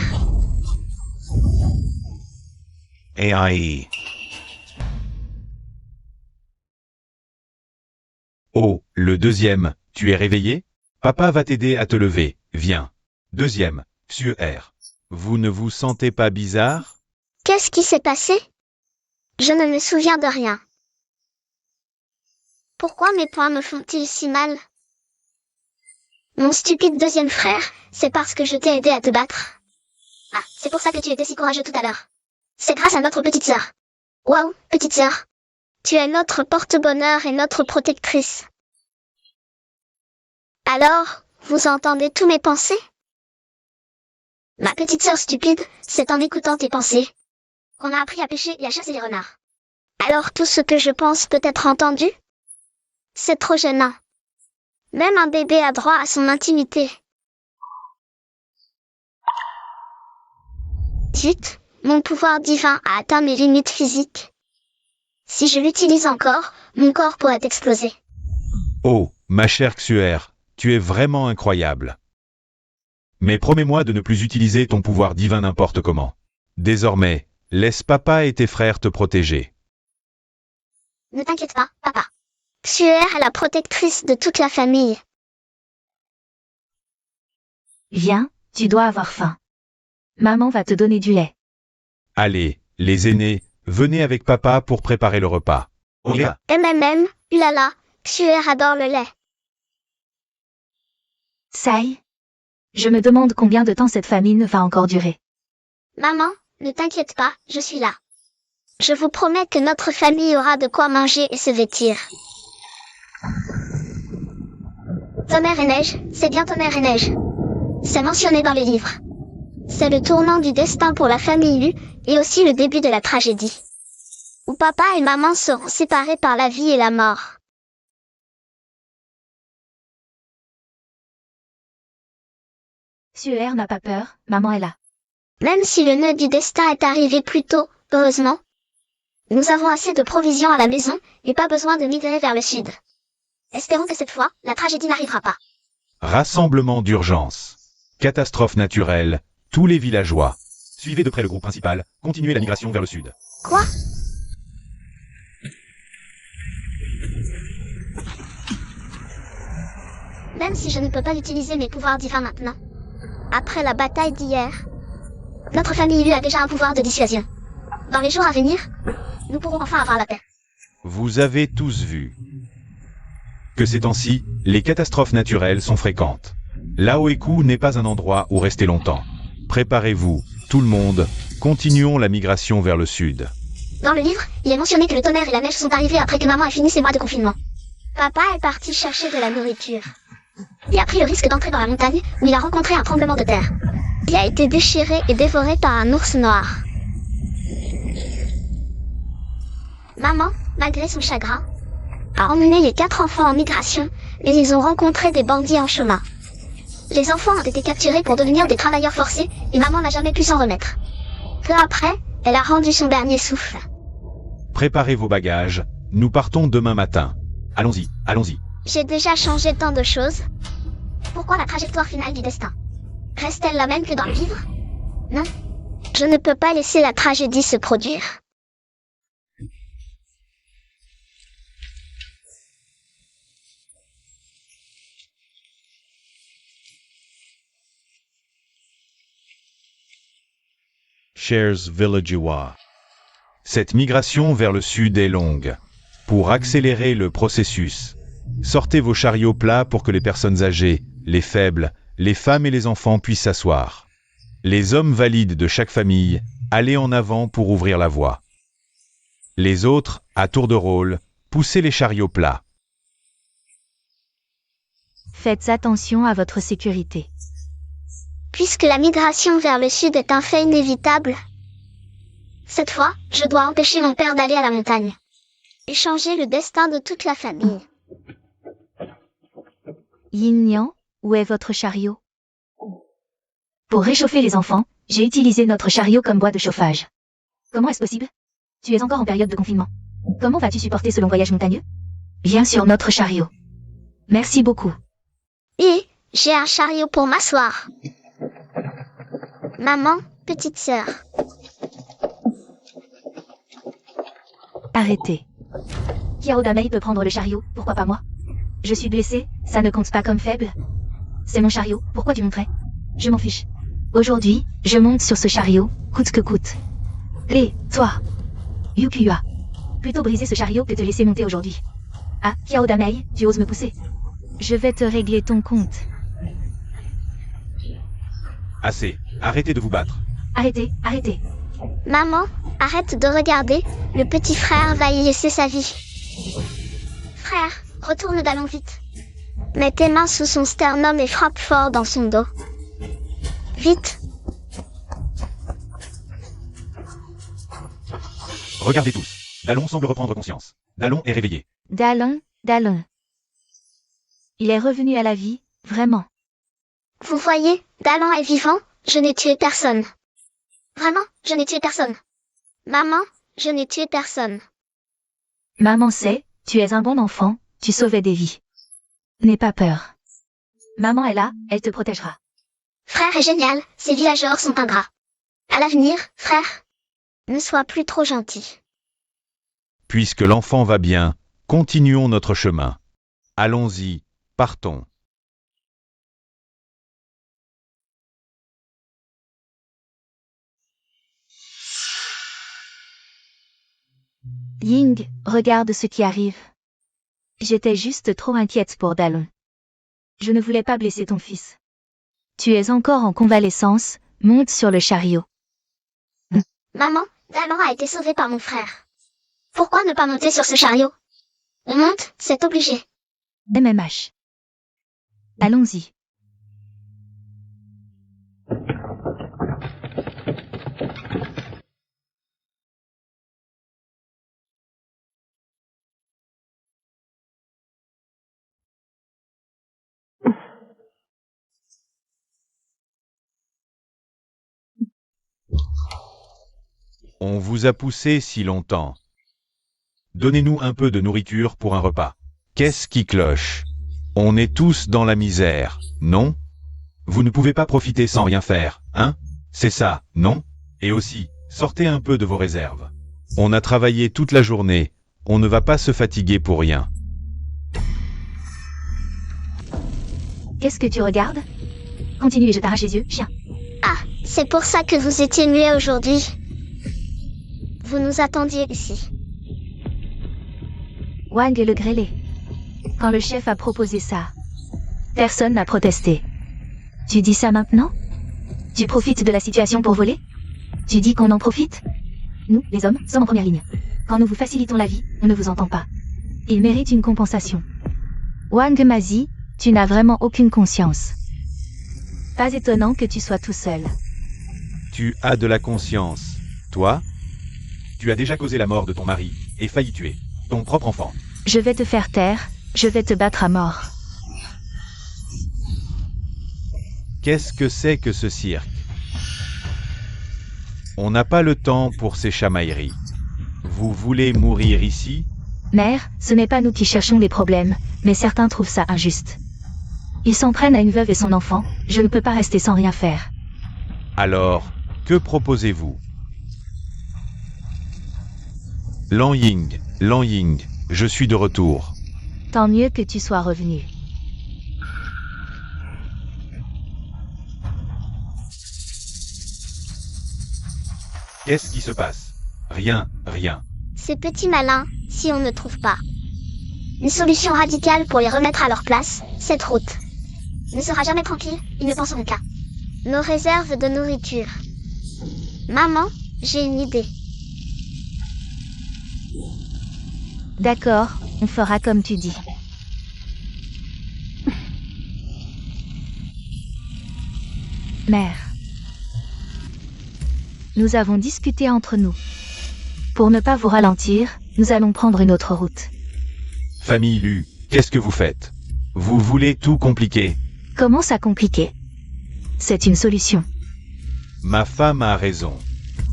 AI. Oh, le deuxième, tu es réveillé? Papa va t'aider à te lever, viens. Deuxième, Suaire. Vous ne vous sentez pas bizarre? Qu'est-ce qui s'est passé? Je ne me souviens de rien. Pourquoi mes poings me font-ils si mal? Mon stupide deuxième frère, c'est parce que je t'ai aidé à te battre. Ah, c'est pour ça que tu étais si courageux tout à l'heure. C'est grâce à notre petite sœur. Waouh, petite sœur. Tu es notre porte-bonheur et notre protectrice. Alors, vous entendez tous mes pensées? Ma petite sœur stupide, c'est en écoutant tes pensées qu'on a appris à pêcher et à chasser les renards. Alors tout ce que je pense peut être entendu? C'est trop gênant. Même un bébé a droit à son intimité. Zut, mon pouvoir divin a atteint mes limites physiques. Si je l'utilise encore, mon corps pourrait exploser. Oh, ma chère Xuer, tu es vraiment incroyable. Mais promets-moi de ne plus utiliser ton pouvoir divin n'importe comment. Désormais, laisse papa et tes frères te protéger. Ne t'inquiète pas, papa. Xuer est la protectrice de toute la famille. Viens, tu dois avoir faim. Maman va te donner du lait. Allez, les aînés, venez avec papa pour préparer le repas. Olia. Ulala, Xuer adore le lait. Sai. Je me demande combien de temps cette famine va encore durer. Maman, ne t'inquiète pas, je suis là. Je vous promets que notre famille aura de quoi manger et se vêtir. Tonnerre et neige, c'est bien tonnerre et neige. C'est mentionné dans les livres. C'est le tournant du destin pour la famille Lu, et aussi le début de la tragédie. Où papa et maman seront séparés par la vie et la mort. Xuer n'a pas peur, maman est là. Même si le nœud du destin est arrivé plus tôt, heureusement, nous avons assez de provisions à la maison, et pas besoin de migrer vers le sud. Espérons que cette fois, la tragédie n'arrivera pas. Rassemblement d'urgence. Catastrophe naturelle. Tous les villageois. Suivez de près le groupe principal. Continuez la migration vers le sud. Quoi? Même si je ne peux pas utiliser mes pouvoirs divins maintenant. Après la bataille d'hier, notre famille Lu a déjà un pouvoir de dissuasion. Dans les jours à venir, nous pourrons enfin avoir la paix. Vous avez tous vu que ces temps-ci, les catastrophes naturelles sont fréquentes. Laoeku n'est pas un endroit où rester longtemps. Préparez-vous, tout le monde, continuons la migration vers le sud. Dans le livre, il est mentionné que le tonnerre et la neige sont arrivés après que maman ait fini ses mois de confinement. Papa est parti chercher de la nourriture. Il a pris le risque d'entrer dans la montagne, où il a rencontré un tremblement de terre. Il a été déchiré et dévoré par un ours noir. Maman, malgré son chagrin, a emmené les 4 enfants en migration, mais ils ont rencontré des bandits en chemin. Les enfants ont été capturés pour devenir des travailleurs forcés, et maman n'a jamais pu s'en remettre. Peu après, elle a rendu son dernier souffle. Préparez vos bagages, nous partons demain matin. Allons-y, allons-y. J'ai déjà changé tant de choses. Pourquoi la trajectoire finale du destin? Reste-t-elle la même que dans le livre? Non. Je ne peux pas laisser la tragédie se produire. Chers villageois. Cette migration vers le sud est longue. Pour accélérer le processus, sortez vos chariots plats pour que les personnes âgées, les faibles, les femmes et les enfants puissent s'asseoir. Les hommes valides de chaque famille, allez en avant pour ouvrir la voie. Les autres, à tour de rôle, poussez les chariots plats. Faites attention à votre sécurité. Puisque la migration vers le sud est un fait inévitable, cette fois, je dois empêcher mon père d'aller à la montagne et changer le destin de toute la famille. Yin-Yang, où est votre chariot? Pour réchauffer les enfants, j'ai utilisé notre chariot comme bois de chauffage. Comment est-ce possible? Tu es encore en période de confinement. Comment vas-tu supporter ce long voyage montagneux? Viens sur notre chariot. Merci beaucoup. Et j'ai un chariot pour m'asseoir. Maman, petite sœur. Arrêtez. Kiao Damei peut prendre le chariot, pourquoi pas moi? Je suis blessée, ça ne compte pas comme faible. C'est mon chariot, pourquoi tu monterais? Je m'en fiche. Aujourd'hui, je monte sur ce chariot, coûte que coûte. Hé, toi, Yukiyua. Plutôt briser ce chariot que te laisser monter aujourd'hui. Ah, Kiao Damei, tu oses me pousser? Je vais te régler ton compte. Assez. Arrêtez de vous battre. Arrêtez, arrêtez. Maman, arrête de regarder, le petit frère va y laisser sa vie. Frère, retourne Dallon vite. Mets tes mains sous son sternum et frappe fort dans son dos. Vite. Regardez tous. Dallon semble reprendre conscience. Dallon est réveillé. Dallon, Dallon. Il est revenu à la vie, vraiment. Vous voyez, Dallon est vivant, je n'ai tué personne. Vraiment, je n'ai tué personne. Maman, je n'ai tué personne. Maman sait, tu es un bon enfant, tu sauvais des vies. N'aie pas peur. Maman est là, elle te protégera. Frère est génial, ces villageois sont ingrats. À l'avenir, frère, ne sois plus trop gentil. Puisque l'enfant va bien, continuons notre chemin. Allons-y, partons. Ying, regarde ce qui arrive. J'étais juste trop inquiète pour Dallon. Je ne voulais pas blesser ton fils. Tu es encore en convalescence, monte sur le chariot. Maman, Dallon a été sauvé par mon frère. Pourquoi ne pas monter sur ce chariot? On monte, c'est obligé. MMH. Allons-y. On vous a poussé si longtemps. Donnez-nous un peu de nourriture pour un repas. Qu'est-ce qui cloche? On est tous dans la misère, non? Vous ne pouvez pas profiter sans rien faire, hein? C'est ça, non? Et aussi, sortez un peu de vos réserves. On a travaillé toute la journée, on ne va pas se fatiguer pour rien. Qu'est-ce que tu regardes? Continue et je t'arrache les yeux, chien. Ah, c'est pour ça que vous étiez muet aujourd'hui. Vous nous attendiez ici. Wang le grêlé. Quand le chef a proposé ça, personne n'a protesté. Tu dis ça maintenant? Tu profites de la situation pour voler? Tu dis qu'on en profite? Nous, les hommes, sommes en première ligne. Quand nous vous facilitons la vie, on ne vous entend pas. Il mérite une compensation. Wang Mazi, tu n'as vraiment aucune conscience. Pas étonnant que tu sois tout seul. Tu as de la conscience, toi? Tu as déjà causé la mort de ton mari, et failli tuer ton propre enfant. Je vais te faire taire, je vais te battre à mort. Qu'est-ce que c'est que ce cirque? On n'a pas le temps pour ces chamailleries. Vous voulez mourir ici? Mère, ce n'est pas nous qui cherchons les problèmes, mais certains trouvent ça injuste. Ils s'en prennent à une veuve et son enfant, je ne peux pas rester sans rien faire. Alors, que proposez-vous? Lan Ying, je suis de retour. Tant mieux que tu sois revenu. Qu'est-ce qui se passe? Rien. Ces petits malins, si on ne trouve pas une solution radicale pour les remettre à leur place, cette route ne sera jamais tranquille, ils ne penseront qu'à nos réserves de nourriture. Maman, j'ai une idée. D'accord, on fera comme tu dis. Mère. Nous avons discuté entre nous. Pour ne pas vous ralentir, nous allons prendre une autre route. Famille Lu, qu'est-ce que vous faites? Vous voulez tout compliquer? Comment ça compliqué? C'est une solution. Ma femme a raison.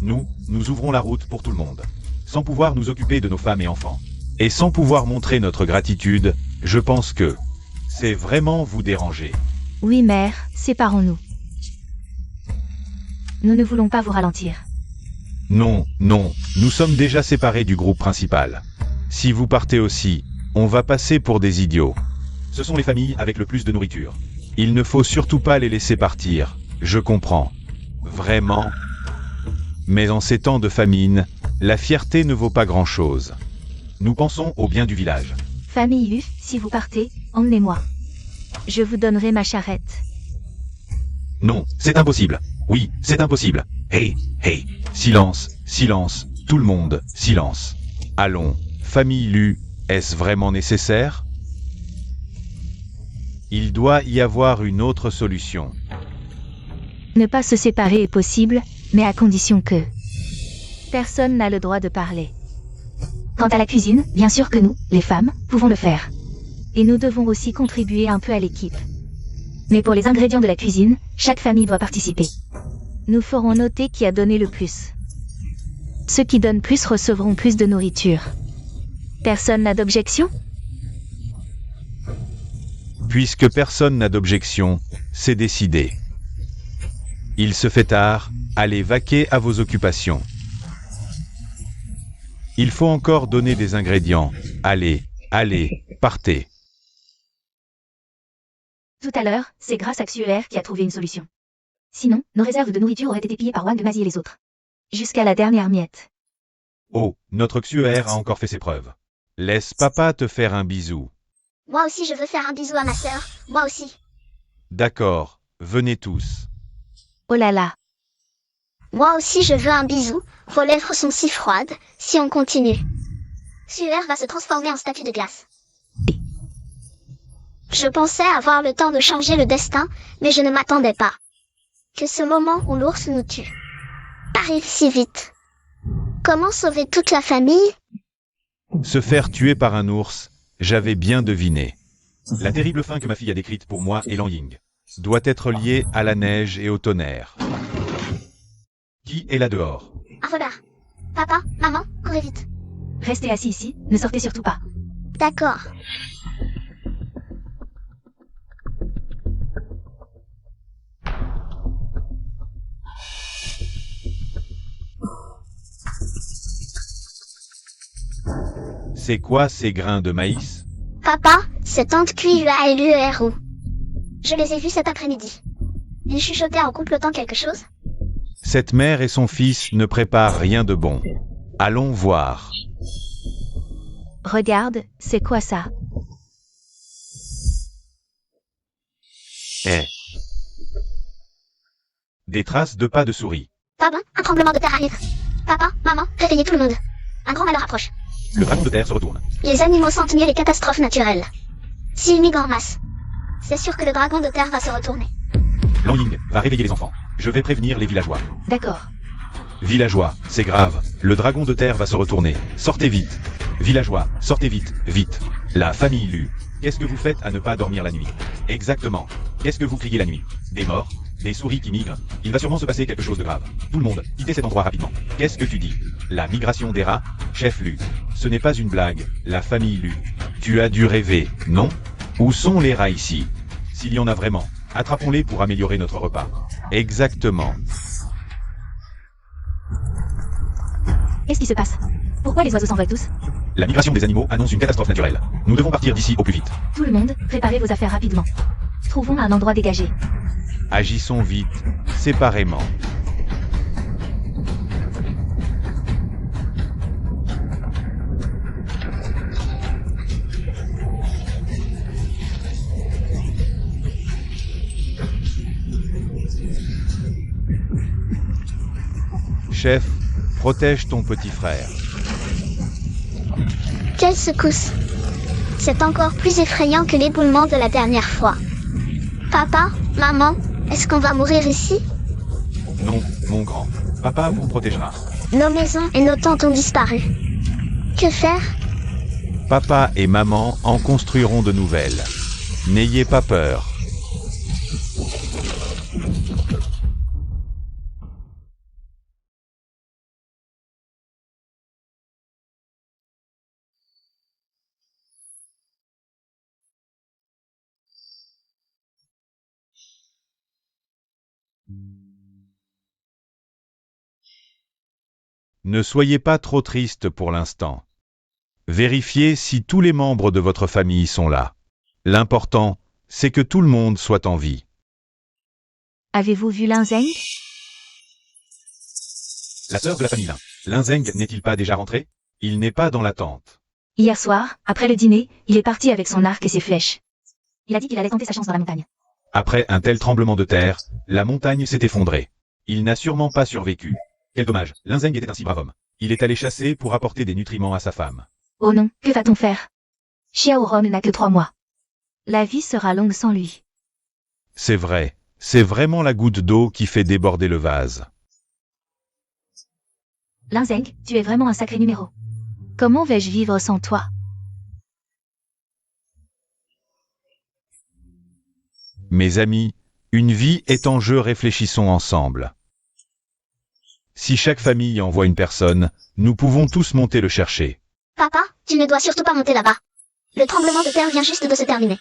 Nous ouvrons la route pour tout le monde. Sans pouvoir nous occuper de nos femmes et enfants. Et sans pouvoir montrer notre gratitude, je pense que c'est vraiment vous déranger. Oui, mère, séparons-nous. Nous ne voulons pas vous ralentir. Non, nous sommes déjà séparés du groupe principal. Si vous partez aussi, on va passer pour des idiots. Ce sont les familles avec le plus de nourriture. Il ne faut surtout pas les laisser partir, je comprends. Vraiment. Mais en ces temps de famine, la fierté ne vaut pas grand-chose. Nous pensons au bien du village. Famille Lu, si vous partez, emmenez-moi. Je vous donnerai ma charrette. Non, c'est impossible. Oui, c'est impossible. Hey, hey. Silence, silence, tout le monde, silence. Allons, famille Lu, est-ce vraiment nécessaire? Il doit y avoir une autre solution. Ne pas se séparer est possible, mais à condition que personne n'a le droit de parler. Quant à la cuisine, bien sûr que nous, les femmes, pouvons le faire. Et nous devons aussi contribuer un peu à l'équipe. Mais pour les ingrédients de la cuisine, chaque famille doit participer. Nous ferons noter qui a donné le plus. Ceux qui donnent plus recevront plus de nourriture. Personne n'a d'objection? Puisque personne n'a d'objection, c'est décidé. Il se fait tard, allez vaquer à vos occupations. Il faut encore donner des ingrédients. Allez, allez, partez. Tout à l'heure, c'est grâce à Xuer qui a trouvé une solution. Sinon, nos réserves de nourriture auraient été pillées par Wang de Mazi et les autres. Jusqu'à la dernière miette. Oh, notre Xuer a encore fait ses preuves. Laisse papa te faire un bisou. Moi aussi je veux faire un bisou à ma sœur, moi aussi. D'accord, venez tous. Oh là là. Moi aussi je veux un bisou, vos lèvres sont si froides, si on continue. Suer va se transformer en statue de glace. Je pensais avoir le temps de changer le destin, mais je ne m'attendais pas. Que ce moment où l'ours nous tue arrive si vite. Comment sauver toute la famille? Se faire tuer par un ours, j'avais bien deviné. La terrible fin que ma fille a décrite pour moi et Lan Ying doit être liée à la neige et au tonnerre. Qui est là dehors? Un regard. Papa, maman, courez vite. Restez assis ici, ne sortez surtout pas. D'accord. C'est quoi ces grains de maïs? Papa, c'est Tante Kui et Luerou. Je les ai vus cet après-midi. Ils chuchotaient en complotant quelque chose. Cette mère et son fils ne préparent rien de bon. Allons voir. Regarde, c'est quoi ça? Eh. Des traces de pas de souris. Papa, un tremblement de terre arrive. Papa, maman, réveillez tout le monde. Un grand malheur approche. Le dragon de terre se retourne. Les animaux sentent mieux les catastrophes naturelles. S'ils migrent en masse, c'est sûr que le dragon de terre va se retourner. Lan Ying va réveiller les enfants. Je vais prévenir les villageois. D'accord. Villageois, c'est grave. Le dragon de terre va se retourner. Sortez vite. Villageois, sortez vite, vite. La famille Lu. Qu'est-ce que vous faites à ne pas dormir la nuit? Exactement. Qu'est-ce que vous criez la nuit? Des morts? Des souris qui migrent? Il va sûrement se passer quelque chose de grave. Tout le monde, quittez cet endroit rapidement. Qu'est-ce que tu dis? La migration des rats? Chef Lu. Ce n'est pas une blague. La famille Lu. Tu as dû rêver, non? Où sont les rats ici? S'il y en a vraiment, attrapons-les pour améliorer notre repas. Exactement. Qu'est-ce qui se passe? Pourquoi les oiseaux s'envolent tous? La migration des animaux annonce une catastrophe naturelle. Nous devons partir d'ici au plus vite. Tout le monde, préparez vos affaires rapidement. Trouvons un endroit dégagé. Agissons vite, séparément. Chef, protège ton petit frère. Quelle secousse! C'est encore plus effrayant que l'éboulement de la dernière fois. Papa, maman, est-ce qu'on va mourir ici? Non, mon grand. Papa vous protégera. Nos maisons et nos tentes ont disparu. Que faire? Papa et maman en construiront de nouvelles. N'ayez pas peur. Ne soyez pas trop triste pour l'instant. Vérifiez si tous les membres de votre famille sont là. L'important, c'est que tout le monde soit en vie. Avez-vous vu Linzeng? La sœur de la famille Lin. Linzeng n'est-il pas déjà rentré? Il n'est pas dans la tente. Hier soir, après le dîner, il est parti avec son arc et ses flèches. Il a dit qu'il allait tenter sa chance dans la montagne. Après un tel tremblement de terre, la montagne s'est effondrée. Il n'a sûrement pas survécu. Quel dommage, Linzeng était un si brave homme. Il est allé chasser pour apporter des nutriments à sa femme. Oh non, que va-t-on faire? Xiaorom n'a que 3 mois. La vie sera longue sans lui. C'est vrai, c'est vraiment la goutte d'eau qui fait déborder le vase. Linzeng, tu es vraiment un sacré numéro. Comment vais-je vivre sans toi? Mes amis, une vie est en jeu, réfléchissons ensemble. Si chaque famille envoie une personne, nous pouvons tous monter le chercher. Papa, tu ne dois surtout pas monter là-bas. Le tremblement de terre vient juste de se terminer.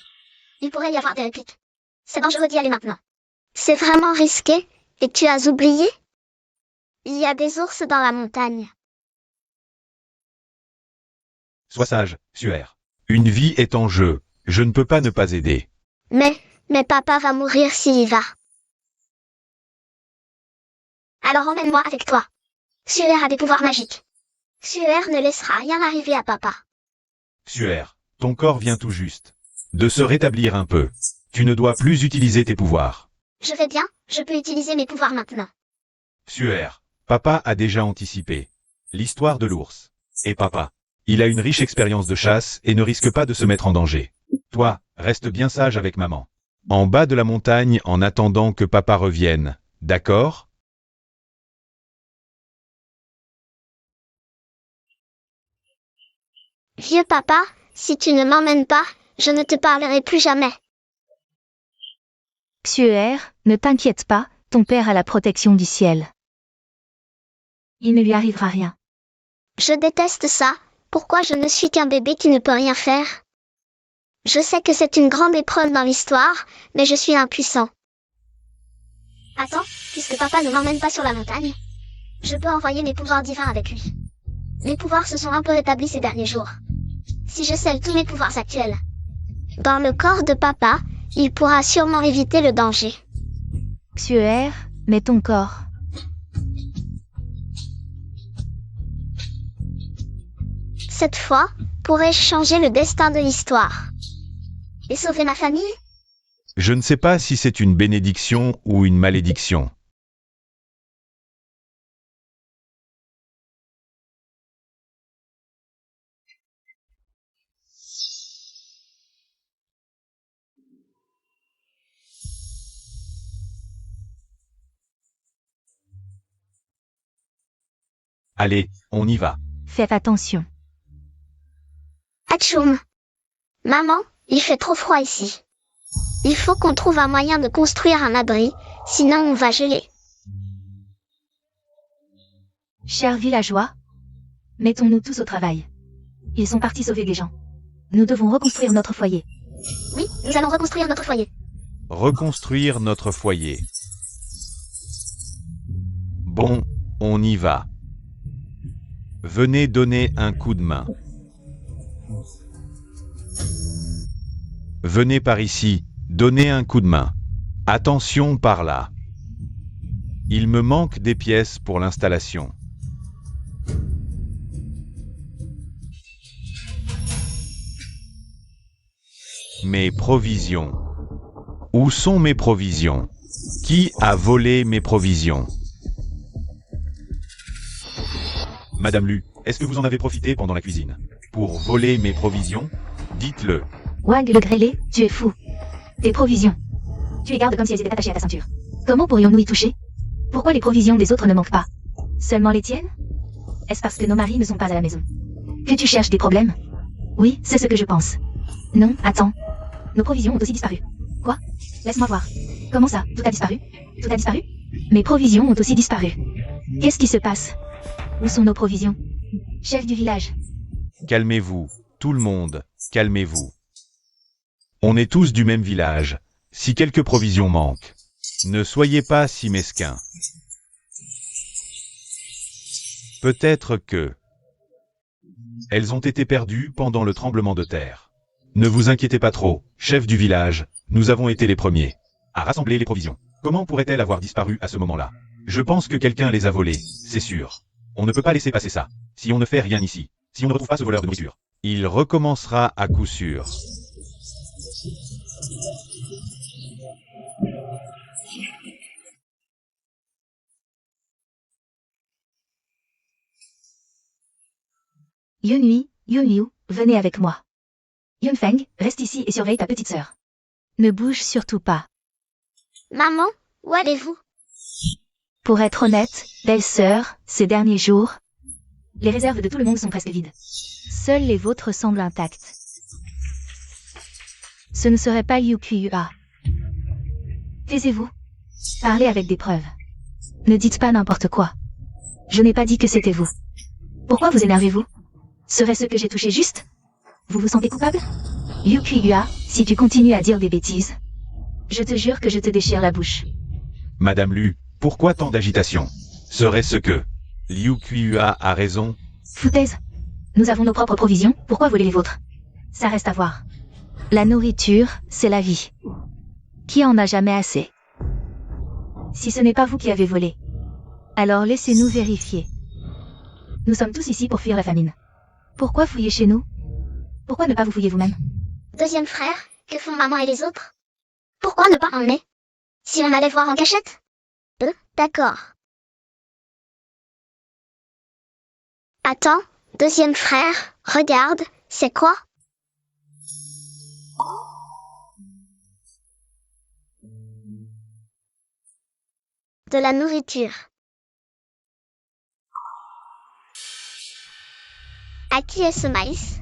Il pourrait y avoir des répliques. C'est dangereux d'y aller maintenant. C'est vraiment risqué, et tu as oublié? Il y a des ours dans la montagne. Sois sage, Suaire. Une vie est en jeu, je ne peux pas ne pas aider. Mais papa va mourir s'il y va. Alors emmène-moi avec toi. Suaire a des pouvoirs magiques. Suaire ne laissera rien arriver à papa. Suaire, ton corps vient tout juste de se rétablir un peu. Tu ne dois plus utiliser tes pouvoirs. Je vais bien, je peux utiliser mes pouvoirs maintenant. Suaire, papa a déjà anticipé l'histoire de l'ours. Et papa, il a une riche expérience de chasse et ne risque pas de se mettre en danger. Toi, reste bien sage avec maman. En bas de la montagne en attendant que papa revienne, d'accord? Vieux papa, si tu ne m'emmènes pas, je ne te parlerai plus jamais. Xuer, ne t'inquiète pas, ton père a la protection du ciel. Il ne lui arrivera rien. Je déteste ça, pourquoi je ne suis qu'un bébé qui ne peut rien faire? Je sais que c'est une grande épreuve dans l'histoire, mais je suis impuissant. Attends, puisque papa ne m'emmène pas sur la montagne, je peux envoyer mes pouvoirs divins avec lui. Mes pouvoirs se sont un peu rétablis ces derniers jours. Si je scelle tous mes pouvoirs actuels dans le corps de papa, il pourra sûrement éviter le danger. Xuer, mais ton corps. Cette fois, pourrais-je changer le destin de l'histoire et sauver ma famille? Je ne sais pas si c'est une bénédiction ou une malédiction. Allez, on y va. Faites attention. Atchoum. Maman, il fait trop froid ici. Il faut qu'on trouve un moyen de construire un abri, sinon on va geler. Chers villageois, mettons-nous tous au travail. Ils sont partis sauver des gens. Nous devons reconstruire notre foyer. Oui, nous allons reconstruire notre foyer. Reconstruire notre foyer. Bon, on y va. Venez donner un coup de main. Venez par ici, donnez un coup de main. Attention par là. Il me manque des pièces pour l'installation. Mes provisions. Où sont mes provisions? Qui a volé mes provisions? Madame Lu, est-ce que vous en avez profité pendant la cuisine pour voler mes provisions? Dites-le. Wang le grêlé, tu es fou. Tes provisions. Tu les gardes comme si elles étaient attachées à ta ceinture. Comment pourrions-nous y toucher? Pourquoi les provisions des autres ne manquent pas? Seulement les tiennes? Est-ce parce que nos maris ne sont pas à la maison? Que tu cherches des problèmes? Oui, c'est ce que je pense. Non, attends. Nos provisions ont aussi disparu. Quoi? Laisse-moi voir. Comment ça? Tout a disparu? Tout a disparu? Mes provisions ont aussi disparu. Qu'est-ce qui se passe? Où sont nos provisions? Chef du village. Calmez-vous, tout le monde, calmez-vous. On est tous du même village. Si quelques provisions manquent, ne soyez pas si mesquins. Peut-être que elles ont été perdues pendant le tremblement de terre. Ne vous inquiétez pas trop, chef du village, nous avons été les premiers à rassembler les provisions. Comment pourraient-elles avoir disparu à ce moment-là? Je pense que quelqu'un les a volées, c'est sûr. On ne peut pas laisser passer ça, si on ne fait rien ici, si on ne retrouve pas ce voleur de nourriture. Il recommencera à coup sûr. Yunhui, Yunyu, venez avec moi. Yunfeng, reste ici et surveille ta petite sœur. Ne bouge surtout pas. Maman, où allez-vous? Pour être honnête, belle-sœur, ces derniers jours, les réserves de tout le monde sont presque vides. Seules les vôtres semblent intactes. Ce ne serait pas Liu Qiyua. Taisez-vous. Parlez avec des preuves. Ne dites pas n'importe quoi. Je n'ai pas dit que c'était vous. Pourquoi vous énervez-vous? Serait-ce que j'ai touché juste? Vous vous sentez coupable? Liu Qiyua, si tu continues à dire des bêtises, je te jure que je te déchire la bouche. Madame Lu, pourquoi tant d'agitation? Serait-ce que Liu Qiyua a raison? Foutaise. Nous avons nos propres provisions, pourquoi voler les vôtres? Ça reste à voir. La nourriture, c'est la vie. Qui en a jamais assez? Si ce n'est pas vous qui avez volé, alors laissez-nous vérifier. Nous sommes tous ici pour fuir la famine. Pourquoi fouiller chez nous? Pourquoi ne pas vous fouiller vous-même? Deuxième frère, que font maman et les autres? Pourquoi ne pas emmener? Si on allait voir en cachette? D'accord. Attends, deuxième frère, regarde, c'est quoi? De la nourriture. À qui est ce maïs?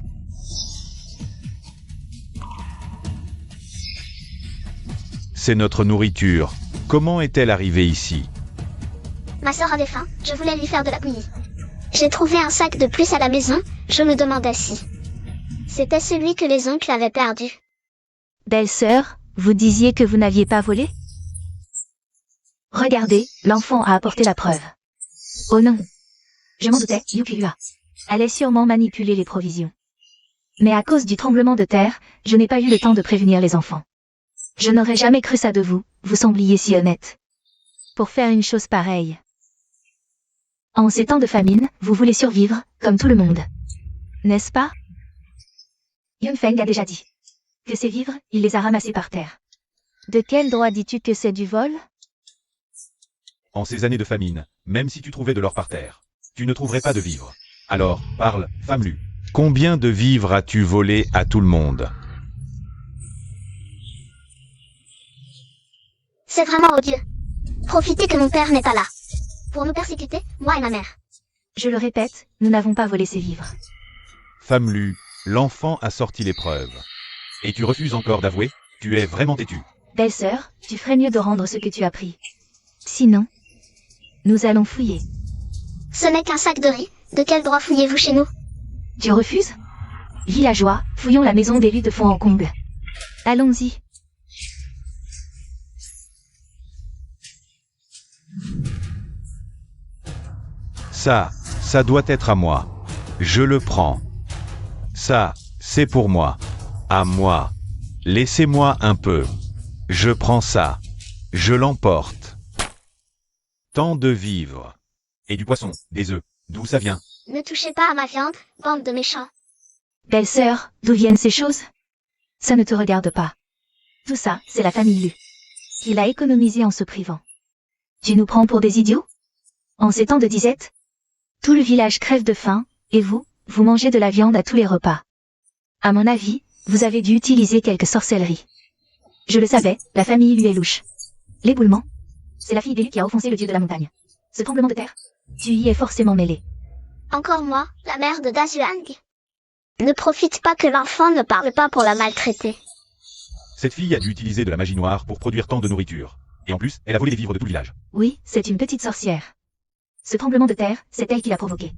C'est notre nourriture. Comment est-elle arrivée ici? Ma sœur avait faim, je voulais lui faire de la bouillie. J'ai trouvé un sac de plus à la maison, je me demandais si c'était celui que les oncles avaient perdu. Belle-sœur, vous disiez que vous n'aviez pas volé? Regardez, l'enfant a apporté la preuve. Oh non. Je m'en doutais, Liu Qiyua allait sûrement manipuler les provisions. Mais à cause du tremblement de terre, je n'ai pas eu le temps de prévenir les enfants. Je n'aurais jamais cru ça de vous, vous sembliez si honnête. Pour faire une chose pareille. En ces temps de famine, vous voulez survivre, comme tout le monde. N'est-ce pas? Yunfeng a déjà dit que ces vivres, il les a ramassés par terre. De quel droit dis-tu que c'est du vol? En ces années de famine, même si tu trouvais de l'or par terre, tu ne trouverais pas de vivres. Alors, parle, femme Lu. Combien de vivres as-tu volé à tout le monde? C'est vraiment odieux. Profitez que mon père n'est pas là. Pour nous persécuter, moi et ma mère. Je le répète, nous n'avons pas volé ces vivres. Femme Lu, l'enfant a sorti les preuves. Et tu refuses encore d'avouer? Tu es vraiment têtue. Belle-sœur, tu ferais mieux de rendre ce que tu as pris. Sinon, nous allons fouiller. Ce n'est qu'un sac de riz, de quel droit fouillez-vous chez nous? Tu refuses? Villageois, fouillons la maison d'Élu de fond en comble. Allons-y. Ça doit être à moi. Je le prends. Ça, c'est pour moi. À moi. Laissez-moi un peu. Je prends ça. Je l'emporte. Tant de vivres. Et du poisson, des œufs. D'où ça vient? Ne touchez pas à ma viande, bande de méchants. Belle-sœur, d'où viennent ces choses? Ça ne te regarde pas. Tout ça, c'est la famille Lu. Qui l'a économisé en se privant. Tu nous prends pour des idiots? En ces temps de disette? Tout le village crève de faim, et vous mangez de la viande à tous les repas. À mon avis, vous avez dû utiliser quelque sorcellerie. Je le savais, la famille Lu est louche. L'éboulement? C'est la fille d'Élu qui a offensé le dieu de la montagne. Ce tremblement de terre? Tu y es forcément mêlé. Encore moi, la mère de Dazuang. Ne profite pas que l'enfant ne parle pas pour la maltraiter. Cette fille a dû utiliser de la magie noire pour produire tant de nourriture. Et en plus, elle a volé les vivres de tout le village. Oui, c'est une petite sorcière. Ce tremblement de terre, c'est elle qui l'a provoqué.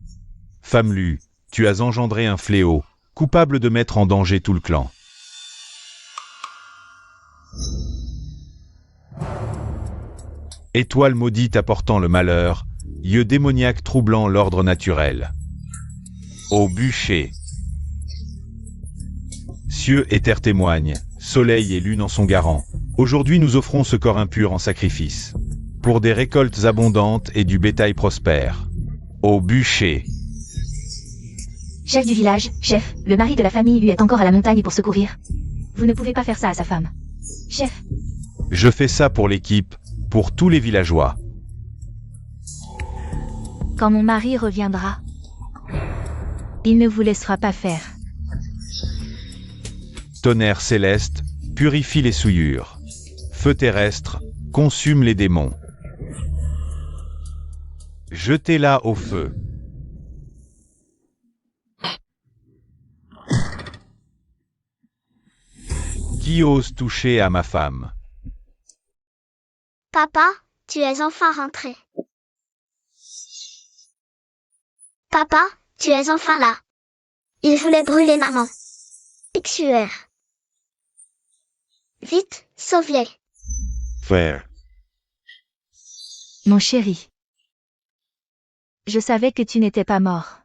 Femme Lu, tu as engendré un fléau, coupable de mettre en danger tout le clan. Étoile maudite apportant le malheur, yeux démoniaques troublant l'ordre naturel. Au bûcher. Cieux et terre témoignent, soleil et lune en sont garants. Aujourd'hui nous offrons ce corps impur en sacrifice. Pour des récoltes abondantes et du bétail prospère. Au bûcher. Chef du village, chef, le mari de la famille Lu est encore à la montagne pour secourir. Vous ne pouvez pas faire ça à sa femme. Chef. Je fais ça pour l'équipe, pour tous les villageois. Quand mon mari reviendra. Il ne vous laissera pas faire. Tonnerre céleste, purifie les souillures. Feu terrestre, consume les démons. Jetez-la au feu. Qui ose toucher à ma femme? Papa, tu es enfin rentré. Papa, tu es enfin là. Il voulait brûler maman. Pixuer. Vite, sauve-les. Frère. Mon chéri. Je savais que tu n'étais pas mort.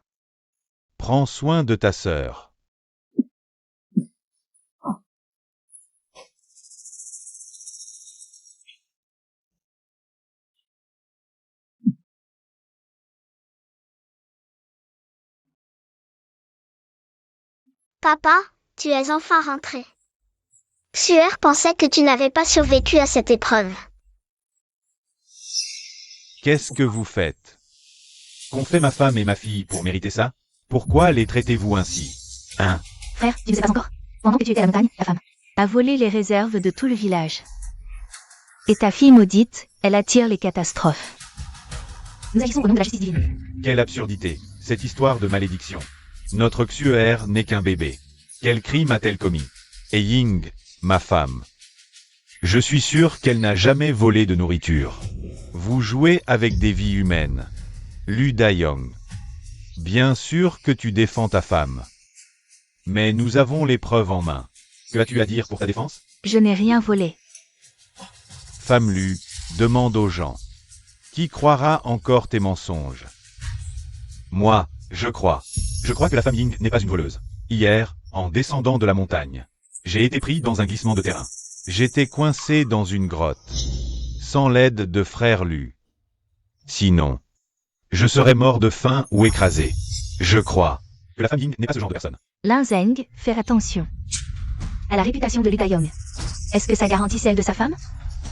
Prends soin de ta sœur. Papa, tu es enfin rentré. Sueur pensait que tu n'avais pas survécu à cette épreuve. Qu'est-ce que vous faites? Qu'ont fait ma femme et ma fille pour mériter ça? Pourquoi les traitez-vous ainsi? Hein? Frère, tu ne sais pas encore. Pendant que tu étais à la montagne, la femme a volé les réserves de tout le village. Et ta fille maudite, elle attire les catastrophes. Nous agissons au nom de la justice divine. Quelle absurdité, cette histoire de malédiction. Notre Xuer n'est qu'un bébé. Quel crime a-t-elle commis? Et Ying, ma femme. Je suis sûr qu'elle n'a jamais volé de nourriture. Vous jouez avec des vies humaines. Lu Dayong. Bien sûr que tu défends ta femme. Mais nous avons les preuves en main. Que as-tu à dire pour ta défense? Je n'ai rien volé. Femme Lu, demande aux gens. Qui croira encore tes mensonges? Moi, je crois. Je crois que la femme Ying n'est pas une voleuse. Hier, en descendant de la montagne, j'ai été pris dans un glissement de terrain. J'étais coincé dans une grotte, sans l'aide de frère Lu. Sinon, je serais mort de faim ou écrasé. Je crois que la femme Ying n'est pas ce genre de personne. Lin Zeng, faire attention à la réputation de Lu Dayong. Est-ce que ça garantit celle de sa femme?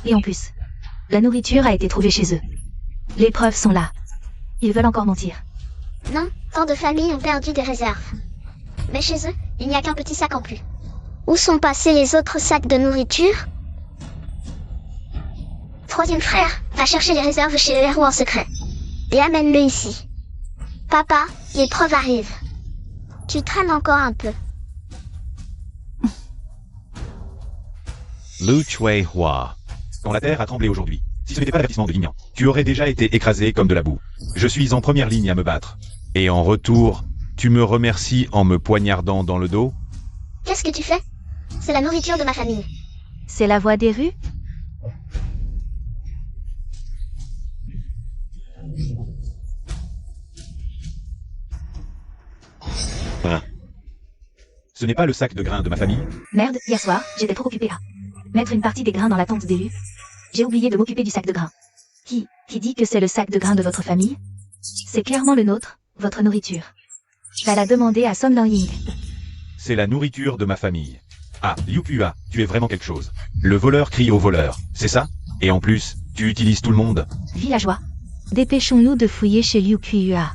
Et en plus, la nourriture a été trouvée chez eux. Les preuves sont là. Ils veulent encore mentir. Non, tant de familles ont perdu des réserves. Mais chez eux, il n'y a qu'un petit sac en plus. Où sont passés les autres sacs de nourriture? Troisième frère, va chercher les réserves chez le héros en secret. Et amène-le ici. Papa, les preuves arrivent. Tu traînes encore un peu. Lu Chui Hua. Quand la terre a tremblé aujourd'hui, si ce n'était pas l'avertissement de Lignan, tu aurais déjà été écrasé comme de la boue. Je suis en première ligne à me battre. Et en retour, tu me remercies en me poignardant dans le dos? Qu'est-ce que tu fais? C'est la nourriture de ma famille. C'est la voix des rues? Ce n'est pas le sac de grains de ma famille? Merde, hier soir, j'étais trop occupée à mettre une partie des grains dans la tente d'élus. J'ai oublié de m'occuper du sac de grains. Qui dit que c'est le sac de grains de votre famille? C'est clairement le nôtre, votre nourriture. Va la demander à Son Lang Ying. C'est la nourriture de ma famille. Ah, Liu Pua, tu es vraiment quelque chose. Le voleur crie au voleur, c'est ça? Et en plus, tu utilises tout le monde? Villageois, dépêchons-nous de fouiller chez Liu Pua.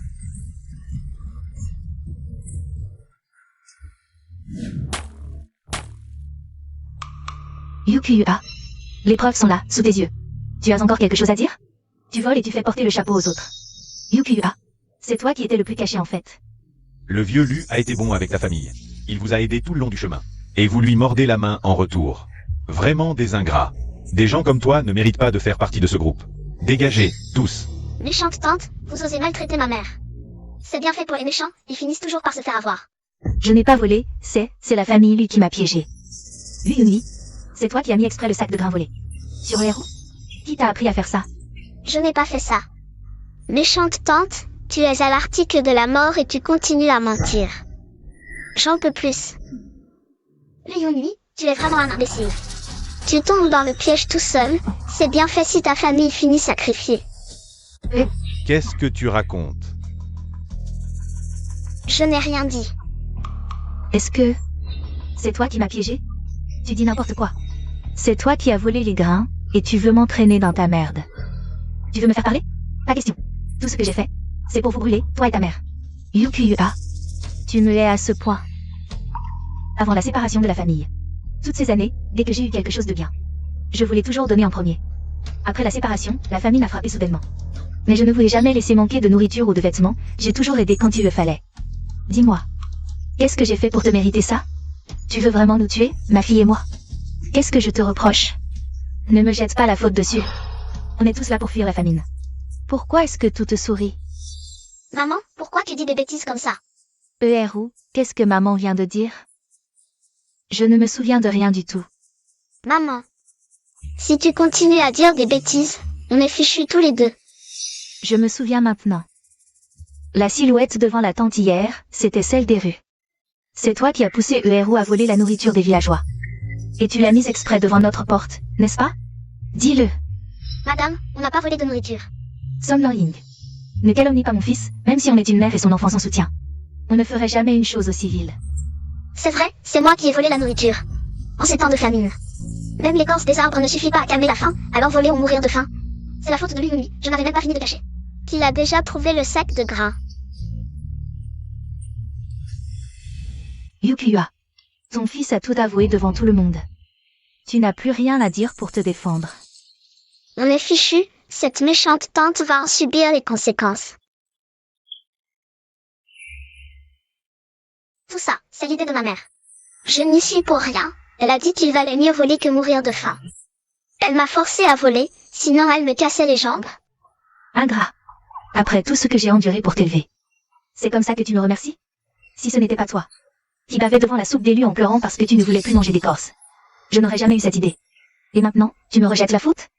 Liu Pua. Les preuves sont là, sous tes yeux. Tu as encore quelque chose à dire? Tu voles et tu fais porter le chapeau aux autres. Liu Pua. C'est toi qui étais le plus caché en fait. Le vieux Lu a été bon avec ta famille. Il vous a aidé tout le long du chemin. Et vous lui mordez la main en retour. Vraiment des ingrats. Des gens comme toi ne méritent pas de faire partie de ce groupe. Dégagez, tous. Méchante tante, vous osez maltraiter ma mère. C'est bien fait pour les méchants, ils finissent toujours par se faire avoir. Je n'ai pas volé, c'est la famille Lu qui m'a piégé. Lu Yunyi, c'est toi qui as mis exprès le sac de grains volé. Sur le héros? Qui t'a appris à faire ça? Je n'ai pas fait ça. Méchante tante, tu es à l'article de la mort et tu continues à mentir. J'en peux plus. Lu Yunyi, tu es vraiment un imbécile. Tu tombes dans le piège tout seul, c'est bien fait si ta famille finit sacrifiée. Qu'est-ce que tu racontes? Je n'ai rien dit. Est-ce que c'est toi qui m'as piégé? Tu dis n'importe quoi. C'est toi qui as volé les grains, et tu veux m'entraîner dans ta merde. Tu veux me faire parler? Pas question. Tout ce que j'ai fait, c'est pour vous brûler, toi et ta mère. Liu Pua. Tu me hais à ce point. Avant la séparation de la famille. Toutes ces années, dès que j'ai eu quelque chose de bien, je voulais toujours donner en premier. Après la séparation, la famine m'a frappé soudainement. Mais je ne voulais jamais laisser manquer de nourriture ou de vêtements, j'ai toujours aidé quand il le fallait. Dis-moi, qu'est-ce que j'ai fait pour te mériter ça? Tu veux vraiment nous tuer, ma fille et moi? Qu'est-ce que je te reproche? Ne me jette pas la faute dessus. On est tous là pour fuir la famine. Pourquoi est-ce que tout te sourit? Maman, pourquoi tu dis des bêtises comme ça? Erou, qu'est-ce que maman vient de dire? Je ne me souviens de rien du tout. Maman. Si tu continues à dire des bêtises, on est fichus tous les deux. Je me souviens maintenant. La silhouette devant la tente hier, c'était celle des rues. C'est toi qui as poussé Erou à voler la nourriture des villageois. Et tu l'as mise exprès devant notre porte, n'est-ce pas? Dis-le. Madame, on n'a pas volé de nourriture. Son Ying. Ne calomnie pas mon fils, même si on est une mère et son enfant sans soutien. On ne ferait jamais une chose aussi vile. C'est vrai, c'est moi qui ai volé la nourriture. En ces temps de famine. Même l'écorce des arbres ne suffit pas à calmer la faim, alors voler ou mourir de faim. C'est la faute de lui, je n'avais même pas fini de cacher. Qu'il a déjà trouvé le sac de grains. Yukiyua. Ton fils a tout avoué devant tout le monde. Tu n'as plus rien à dire pour te défendre. On est fichu, cette méchante tante va en subir les conséquences. Tout ça, c'est l'idée de ma mère. Je n'y suis pour rien, elle a dit qu'il valait mieux voler que mourir de faim. Elle m'a forcé à voler, sinon elle me cassait les jambes. Ingrat. Après tout ce que j'ai enduré pour t'élever. C'est comme ça que tu me remercies? Si ce n'était pas toi, qui bavais devant la soupe d'élu en pleurant parce que tu ne voulais plus manger d'écorce, je n'aurais jamais eu cette idée. Et maintenant, tu me rejettes la faute?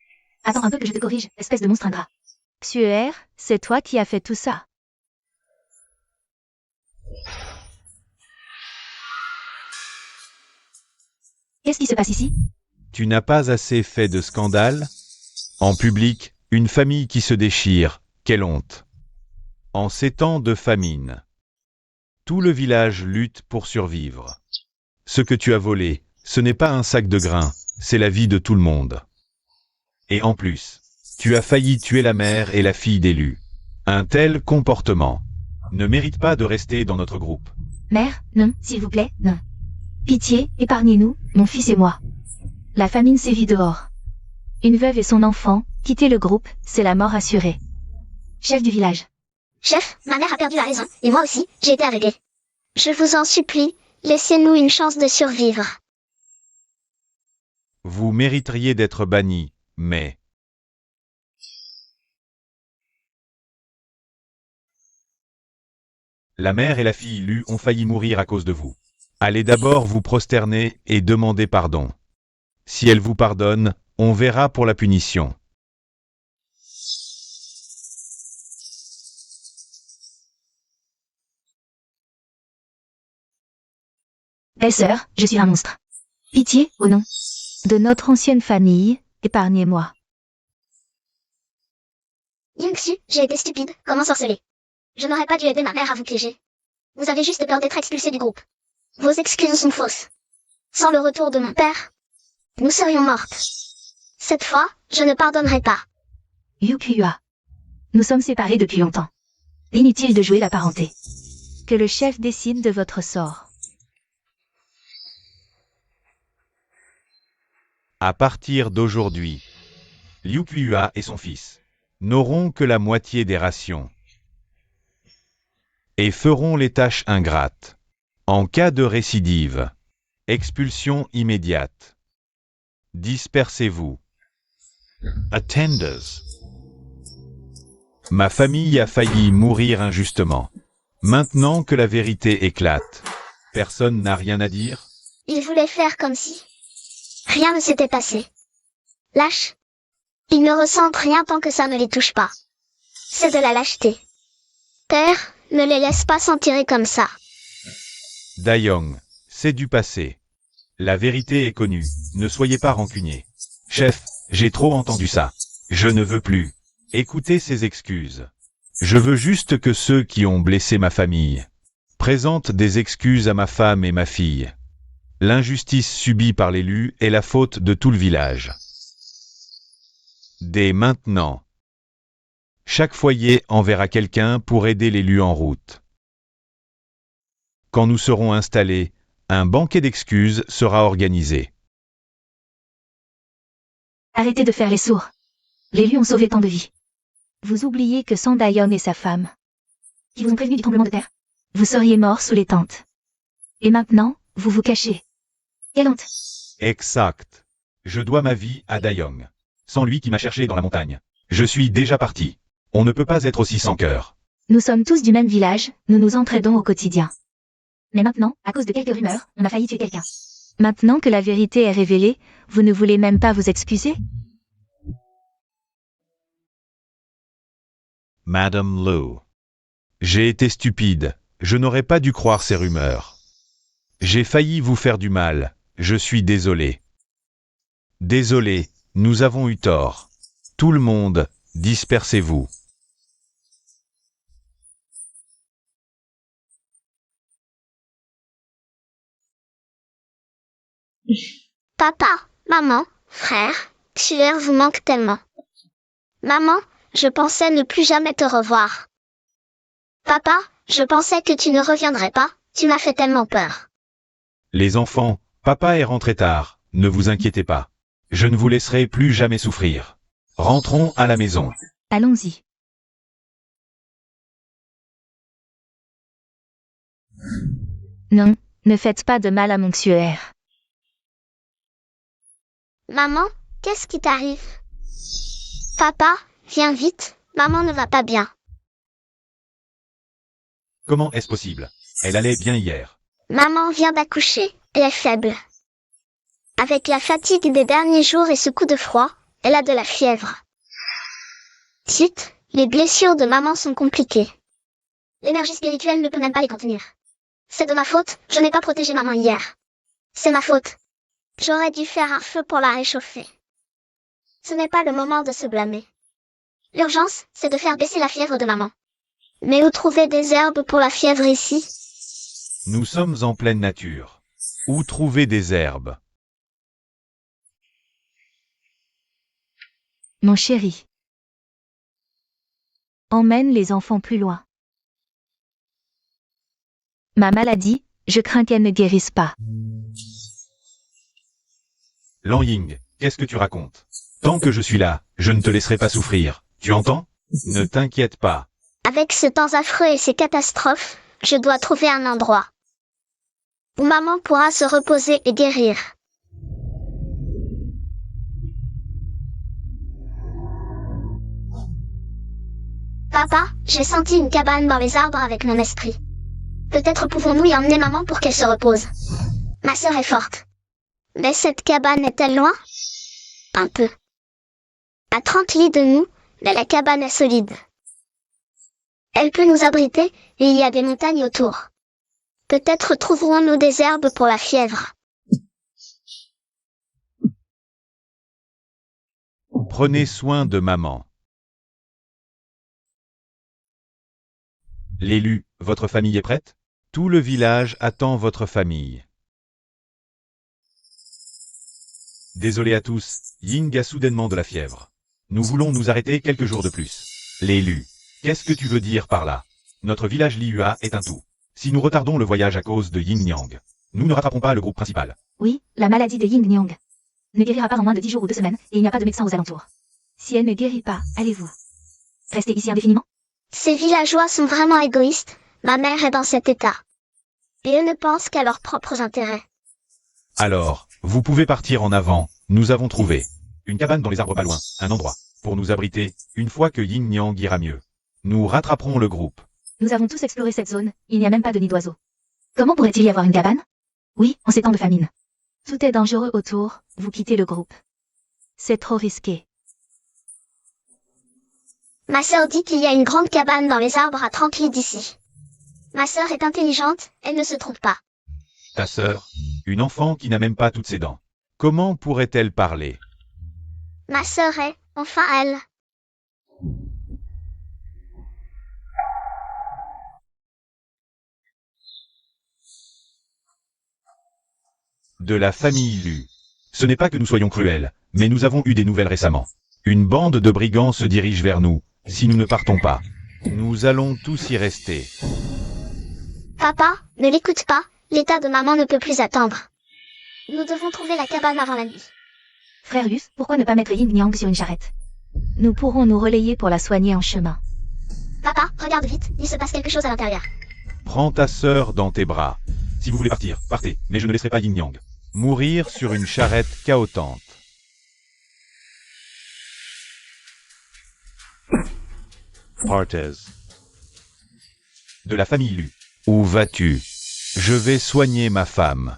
Attends un peu que je te corrige, espèce de monstre ingrat. Xuer, c'est toi qui as fait tout ça. Qu'est-ce qui se passe ici? Tu n'as pas assez fait de scandale? En public, une famille qui se déchire, quelle honte! En ces temps de famine, tout le village lutte pour survivre. Ce que tu as volé, ce n'est pas un sac de grains, c'est la vie de tout le monde. Et en plus, tu as failli tuer la mère et la fille d'élu. Un tel comportement ne mérite pas de rester dans notre groupe. Mère, non, s'il vous plaît, non. Pitié, épargnez-nous, mon fils et moi. La famine sévit dehors. Une veuve et son enfant, quitter le groupe, c'est la mort assurée. Chef du village. Chef, ma mère a perdu la raison, et moi aussi, j'ai été aveuglée. Je vous en supplie, laissez-nous une chance de survivre. Vous mériteriez d'être banni, mais... La mère et la fille Lu ont failli mourir à cause de vous. Allez d'abord vous prosterner et demander pardon. Si elle vous pardonne, on verra pour la punition. Belle-sœur, je suis un monstre. Pitié, au nom de notre ancienne famille, épargnez-moi. Yingxu, j'ai été stupide, comment sorceler? Je n'aurais pas dû aider ma mère à vous piéger. Vous avez juste peur d'être expulsé du groupe. Vos excuses sont fausses. Sans le retour de mon père, nous serions mortes. Cette fois, je ne pardonnerai pas. Yukiyua. Nous sommes séparés depuis longtemps. Inutile de jouer la parenté. Que le chef décide de votre sort. À partir d'aujourd'hui, Liu Kuiua et son fils n'auront que la moitié des rations et feront les tâches ingrates. En cas de récidive, expulsion immédiate. Dispersez-vous. Attenders. Ma famille a failli mourir injustement. Maintenant que la vérité éclate, personne n'a rien à dire? Ils voulaient faire comme si rien ne s'était passé. Lâche. Ils ne ressentent rien tant que ça ne les touche pas. C'est de la lâcheté. Père, ne les laisse pas s'en tirer comme ça. Dayong, c'est du passé. La vérité est connue, ne soyez pas rancunier. Chef, j'ai trop entendu ça. Je ne veux plus. Écoutez ces excuses. Je veux juste que ceux qui ont blessé ma famille présentent des excuses à ma femme et ma fille. L'injustice subie par l'élu est la faute de tout le village. Dès maintenant, chaque foyer enverra quelqu'un pour aider l'élu en route. Quand nous serons installés, un banquet d'excuses sera organisé. Arrêtez de faire les sourds. Les lieux ont sauvé tant de vies. Vous oubliez que Song Da-young et sa femme, qui vous ont prévenu du tremblement de terre, vous seriez morts sous les tentes. Et maintenant, vous vous cachez. Quelle honte! Exact. Je dois ma vie à Da-young. Sans lui qui m'a cherché dans la montagne. Je suis déjà parti. On ne peut pas être aussi sans cœur. Nous sommes tous du même village, nous nous entraidons au quotidien. Mais maintenant, à cause de quelques rumeurs, on a failli tuer quelqu'un. Maintenant que la vérité est révélée, vous ne voulez même pas vous excuser? Madame Lu. J'ai été stupide. Je n'aurais pas dû croire ces rumeurs. J'ai failli vous faire du mal. Je suis désolé. Désolé, nous avons eu tort. Tout le monde, dispersez-vous. Papa, maman, frère, Xuer vous manque tellement. Maman, je pensais ne plus jamais te revoir. Papa, je pensais que tu ne reviendrais pas, tu m'as fait tellement peur. Les enfants, papa est rentré tard, ne vous inquiétez pas. Je ne vous laisserai plus jamais souffrir. Rentrons à la maison. Allons-y. Non, ne faites pas de mal à mon Xuer. Maman, qu'est-ce qui t'arrive? Papa, viens vite, maman ne va pas bien. Comment est-ce possible? Elle allait bien hier. Maman vient d'accoucher, et est faible. Avec la fatigue des derniers jours et ce coup de froid, elle a de la fièvre. Tite, les blessures de maman sont compliquées. L'énergie spirituelle ne peut même pas les contenir. C'est de ma faute, je n'ai pas protégé maman hier. C'est ma faute. J'aurais dû faire un feu pour la réchauffer. Ce n'est pas le moment de se blâmer. L'urgence, c'est de faire baisser la fièvre de maman. Mais où trouver des herbes pour la fièvre ici? Nous sommes en pleine nature. Où trouver des herbes? Mon chéri. Emmène les enfants plus loin. Ma maladie, je crains qu'elle ne guérisse pas. Lan Ying, qu'est-ce que tu racontes? Tant que je suis là, je ne te laisserai pas souffrir. Tu entends? Ne t'inquiète pas. Avec ce temps affreux et ces catastrophes, je dois trouver un endroit où maman pourra se reposer et guérir. Papa, j'ai senti une cabane dans les arbres avec mon esprit. Peut-être pouvons-nous y emmener maman pour qu'elle se repose. Ma sœur est forte. Mais cette cabane est-elle loin? Un peu. À 30 lits de nous, mais la cabane est solide. Elle peut nous abriter, et il y a des montagnes autour. Peut-être trouverons-nous des herbes pour la fièvre. Prenez soin de maman. L'élu, votre famille est prête? Tout le village attend votre famille. Désolé à tous, Ying a soudainement de la fièvre. Nous voulons nous arrêter quelques jours de plus. L'élu, qu'est-ce que tu veux dire par là? Notre village Liyue est un tout. Si nous retardons le voyage à cause de Ying Niang, nous ne rattraperons pas le groupe principal. Oui, la maladie de Ying Niang ne guérira pas en moins de 10 jours ou 2 semaines, et il n'y a pas de médecin aux alentours. Si elle ne guérit pas, allez-vous rester ici indéfiniment? Ces villageois sont vraiment égoïstes, ma mère est dans cet état. Et eux ne pensent qu'à leurs propres intérêts. Alors, vous pouvez partir en avant, nous avons trouvé une cabane dans les arbres pas loin, un endroit pour nous abriter, une fois que Ying Niang ira mieux. Nous rattraperons le groupe. Nous avons tous exploré cette zone, il n'y a même pas de nid d'oiseaux. Comment pourrait-il y avoir une cabane? Oui, en ces temps de famine. Tout est dangereux autour, vous quittez le groupe. C'est trop risqué. Ma sœur dit qu'il y a une grande cabane dans les arbres à 30 lits d'ici. Ma sœur est intelligente, elle ne se trompe pas. Ta sœur, une enfant qui n'a même pas toutes ses dents. Comment pourrait-elle parler? Ma sœur est, enfin elle. De la famille Lu. Ce n'est pas que nous soyons cruels, mais nous avons eu des nouvelles récemment. Une bande de brigands se dirige vers nous, si nous ne partons pas. Nous allons tous y rester. Papa, Ne l'écoute pas, l'état de maman ne peut plus attendre. Nous devons trouver la cabane avant la nuit. Frère Lus, pourquoi ne pas mettre Ying Yang sur une charrette? Nous pourrons nous relayer pour la soigner en chemin. Papa, regarde vite, il se passe quelque chose à l'intérieur. Prends ta sœur dans tes bras. Si vous voulez partir, partez, mais je ne laisserai pas Yin Yang mourir sur une charrette cahotante. Partez. De la famille Lu. Où vas-tu? Je vais soigner ma femme.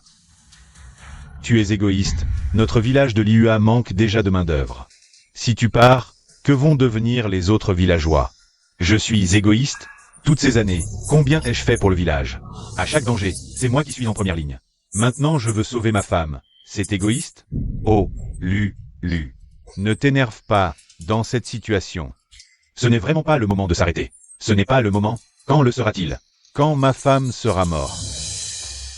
Tu es égoïste, notre village de Liua manque déjà de main-d'œuvre. Si tu pars, que vont devenir les autres villageois? Je suis égoïste? Toutes ces années, combien ai-je fait pour le village? À chaque danger, c'est moi qui suis en première ligne. Maintenant je veux sauver ma femme. C'est égoïste? Oh, Lu, ne t'énerve pas dans cette situation. Ce n'est vraiment pas le moment de s'arrêter. Ce n'est pas le moment. Quand le sera-t-il? Quand ma femme sera morte?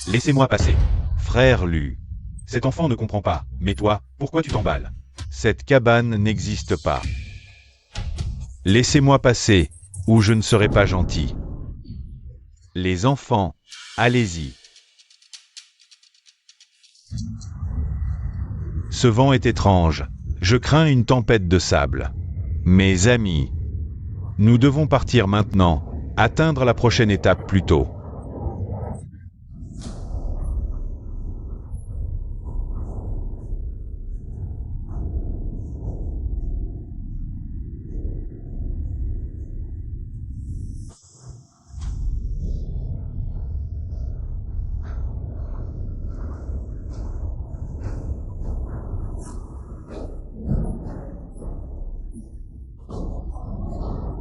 Laissez-moi passer. Frère Lu. Cet enfant ne comprend pas. Mais toi, pourquoi tu t'emballes? Cette cabane n'existe pas. Laissez-moi passer, ou je ne serai pas gentil. Les enfants, allez-y. Ce vent est étrange. Je crains une tempête de sable. Mes amis, nous devons partir maintenant, atteindre la prochaine étape plus tôt.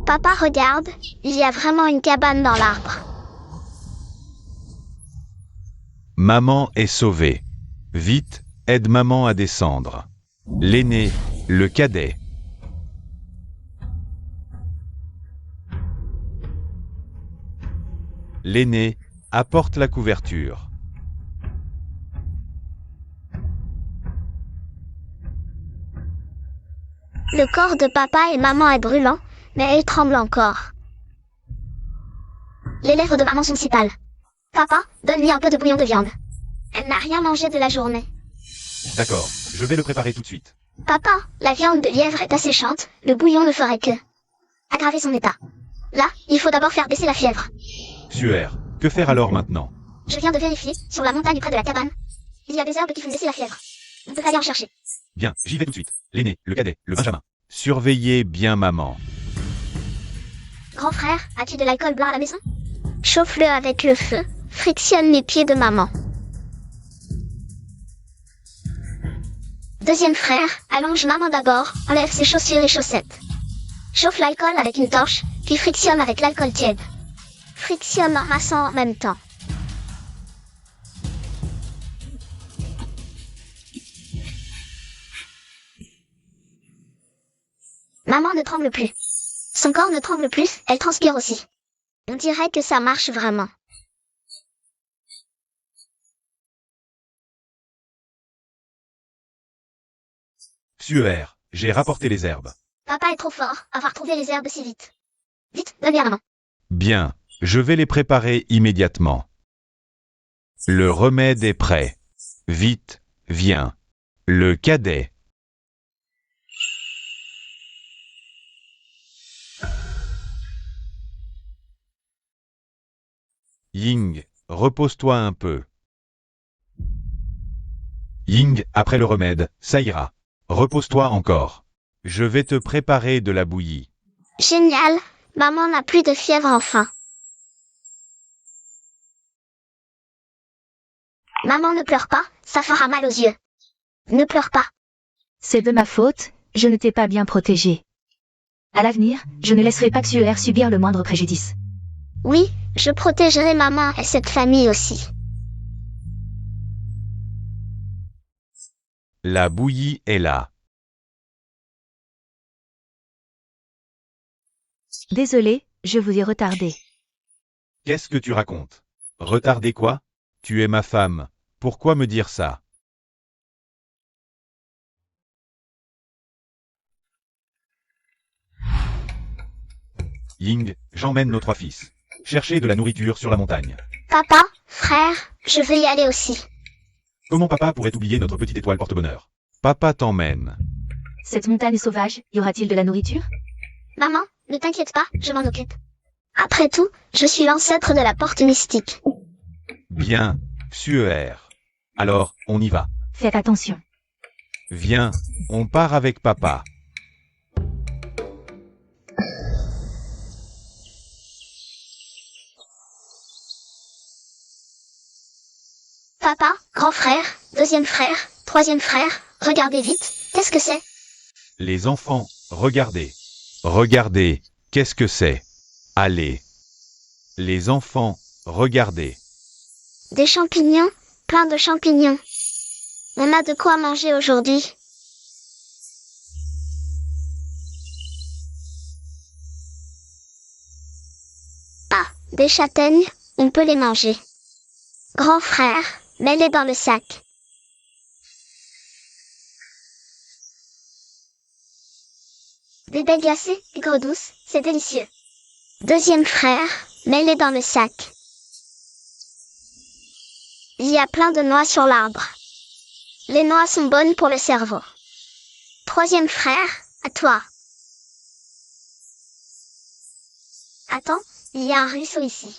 Papa, regarde, il y a vraiment une cabane dans l'arbre. Maman est sauvée. Vite, aide maman à descendre. L'aîné, le cadet. L'aîné apporte la couverture. Le corps de papa et maman est brûlant, mais elle tremble encore. Les lèvres de maman sont si pâles. Papa, donne-lui un peu de bouillon de viande. Elle n'a rien mangé de la journée. D'accord, je vais le préparer tout de suite. Papa, la viande de lièvre est asséchante, le bouillon ne ferait que aggraver son état. Là, il faut d'abord faire baisser la fièvre. Suaire, que faire alors maintenant? Je viens de vérifier, sur la montagne près de la cabane, il y a des herbes qui font baisser la fièvre. On peut aller en chercher. Bien, j'y vais tout de suite. L'aîné, le cadet, le benjamin. Surveillez bien maman. Grand frère, as-tu de l'alcool blanc à la maison? Chauffe-le avec le feu, frictionne les pieds de maman. Deuxième frère, allonge maman d'abord, enlève ses chaussures et chaussettes. Chauffe l'alcool avec une torche, puis frictionne avec l'alcool tiède. Frictionne en massant en même temps. Maman ne tremble plus. Son corps ne tremble plus, elle transpire aussi. On dirait que ça marche vraiment. Suaire, j'ai rapporté les herbes. Papa est trop fort, avoir trouvé les herbes si vite. Vite, donne-lui à maman. Bien, je vais les préparer immédiatement. Le remède est prêt. Vite, viens. Le cadet. Ying, repose-toi un peu. Ying, après le remède, ça ira. Repose-toi encore. Je vais te préparer de la bouillie. Génial, maman n'a plus de fièvre enfin. Maman ne pleure pas, ça fera mal aux yeux. Ne pleure pas. C'est de ma faute, je ne t'ai pas bien protégé. À l'avenir, je ne laisserai pas Xuer subir le moindre préjudice. Oui, je protégerai maman et cette famille aussi. La bouillie est là. Désolé, je vous ai retardé. Qu'est-ce que tu racontes? Retardé quoi? Tu es ma femme. Pourquoi me dire ça? Ying, j'emmène nos 3 fils. Chercher de la nourriture sur la montagne. Papa, Frère, je veux y aller aussi. Comment papa pourrait oublier notre petite étoile porte-bonheur? Papa t'emmène. Cette montagne est sauvage, y aura-t-il de la nourriture? Maman, ne t'inquiète pas, je m'en occupe. Après tout, je suis l'ancêtre de la porte mystique. Bien, Suer. Alors, on y va. Faites attention. Viens, on part avec papa. Papa, grand frère, deuxième frère, troisième frère, regardez vite, qu'est-ce que c'est? Les enfants, regardez. Regardez, qu'est-ce que c'est? Allez. Les enfants, regardez. Des champignons, plein de champignons. On a de quoi manger aujourd'hui. Ah, des châtaignes, on peut les manger. Grand frère, mets-les dans le sac. Des baies glacées, aigres douces, c'est délicieux. Deuxième frère, mets-les dans le sac. Il y a plein de noix sur l'arbre. Les noix sont bonnes pour le cerveau. Troisième frère, à toi. Attends, il y a un ruisseau ici.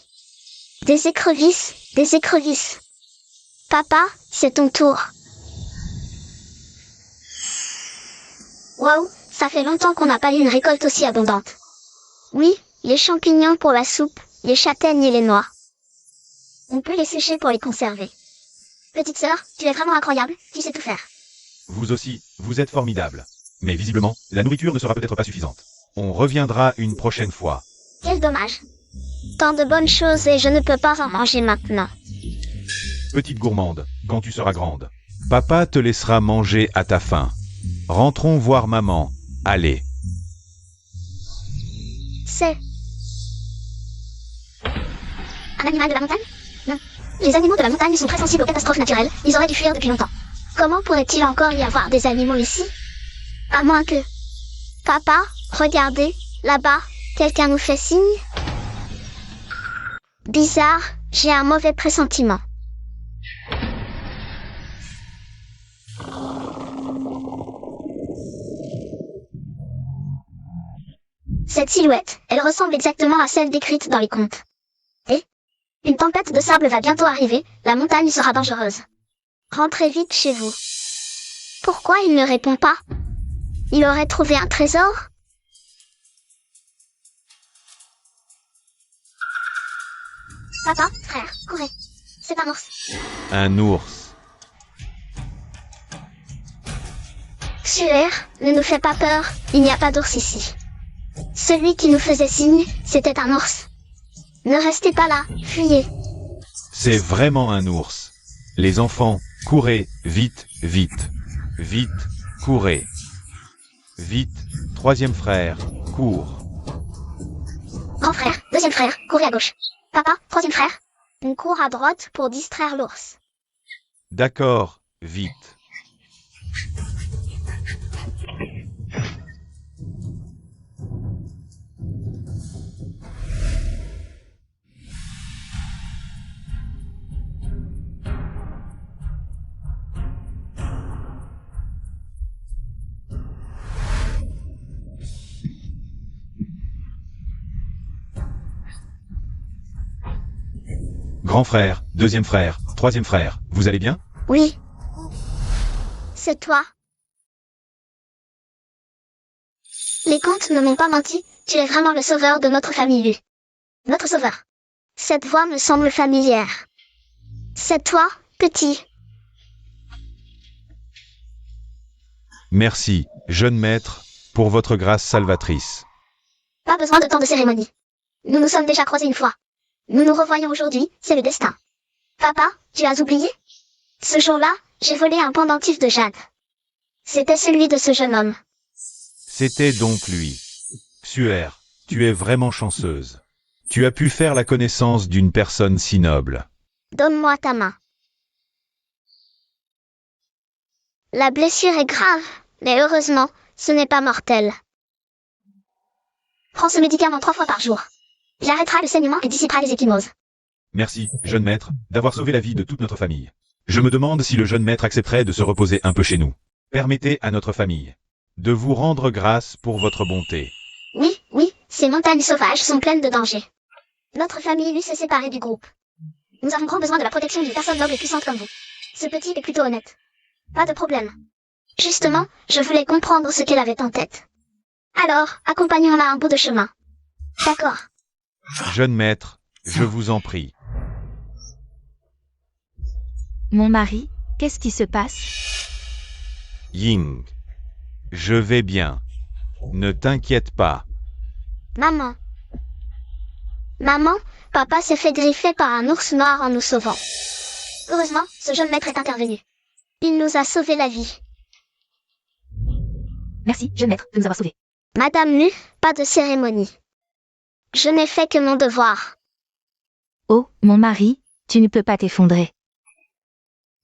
Des écrevisses, des écrevisses. Papa, c'est ton tour. Waouh, ça fait longtemps qu'on n'a pas eu une récolte aussi abondante. Oui, les champignons pour la soupe, les châtaignes et les noix. On peut les sécher pour les conserver. Petite sœur, tu es vraiment incroyable, tu sais tout faire. Vous aussi, vous êtes formidable. Mais visiblement, la nourriture ne sera peut-être pas suffisante. On reviendra une prochaine fois. Quel dommage. Tant de bonnes choses et je ne peux pas en manger maintenant. Petite gourmande, quand tu seras grande. Papa te laissera manger à ta faim. Rentrons voir maman. Allez. C'est un animal de la montagne? Non. Les animaux de la montagne sont très sensibles aux catastrophes naturelles, ils auraient dû fuir depuis longtemps. Comment pourrait-il encore y avoir des animaux ici? À moins que... Papa, regardez, là-bas, quelqu'un nous fait signe. Bizarre, j'ai un mauvais pressentiment. Cette silhouette, elle ressemble exactement à celle décrite dans les contes. Et une tempête de sable va bientôt arriver, la montagne sera dangereuse. Rentrez vite chez vous. Pourquoi il ne répond pas? Il aurait trouvé un trésor? Papa, frère, courez. C'est un ours. Un ours. Suer, ne nous fais pas peur, il n'y a pas d'ours ici. Celui qui nous faisait signe, c'était un ours. Ne restez pas là, fuyez. C'est vraiment un ours. Les enfants, courez, vite, vite. Vite, courez. Vite, troisième frère, cours. Grand frère, deuxième frère, courez à gauche. Papa, troisième frère. On court à droite pour distraire l'ours. D'accord, vite. Grand frère, deuxième frère, troisième frère, vous allez bien? Oui. C'est toi. Les contes ne m'ont pas menti, tu es vraiment le sauveur de notre famille. Notre sauveur. Cette voix me semble familière. C'est toi, petit. Merci, jeune maître, pour votre grâce salvatrice. Pas besoin de tant de cérémonie. Nous nous sommes déjà croisés une fois. Nous nous revoyons aujourd'hui, c'est le destin. Papa, tu as oublié? Ce jour-là, j'ai volé un pendentif de jade. C'était celui de ce jeune homme. C'était donc lui. Suer, tu es vraiment chanceuse. Tu as pu faire la connaissance d'une personne si noble. Donne-moi ta main. La blessure est grave, mais heureusement, ce n'est pas mortel. Prends ce médicament 3 fois par jour. Il arrêtera le saignement et dissipera les ecchymoses. Merci, jeune maître, d'avoir sauvé la vie de toute notre famille. Je me demande si le jeune maître accepterait de se reposer un peu chez nous. Permettez à notre famille de vous rendre grâce pour votre bonté. Oui, oui, ces montagnes sauvages sont pleines de dangers. Notre famille lui s'est séparée du groupe. Nous avons grand besoin de la protection d'une personne noble et puissante comme vous. Ce petit est plutôt honnête. Pas de problème. Justement, je voulais comprendre ce qu'elle avait en tête. Alors, accompagnons-la un bout de chemin. D'accord. Jeune maître, je vous en prie. Mon mari, qu'est-ce qui se passe? Ying. Je vais bien. Ne t'inquiète pas. Maman. Maman, papa s'est fait griffer par un ours noir en nous sauvant. Heureusement, ce jeune maître est intervenu. Il nous a sauvé la vie. Merci, jeune maître, de nous avoir sauvés. Madame Lu, pas de cérémonie. Je n'ai fait que mon devoir. Oh, mon mari, tu ne peux pas t'effondrer.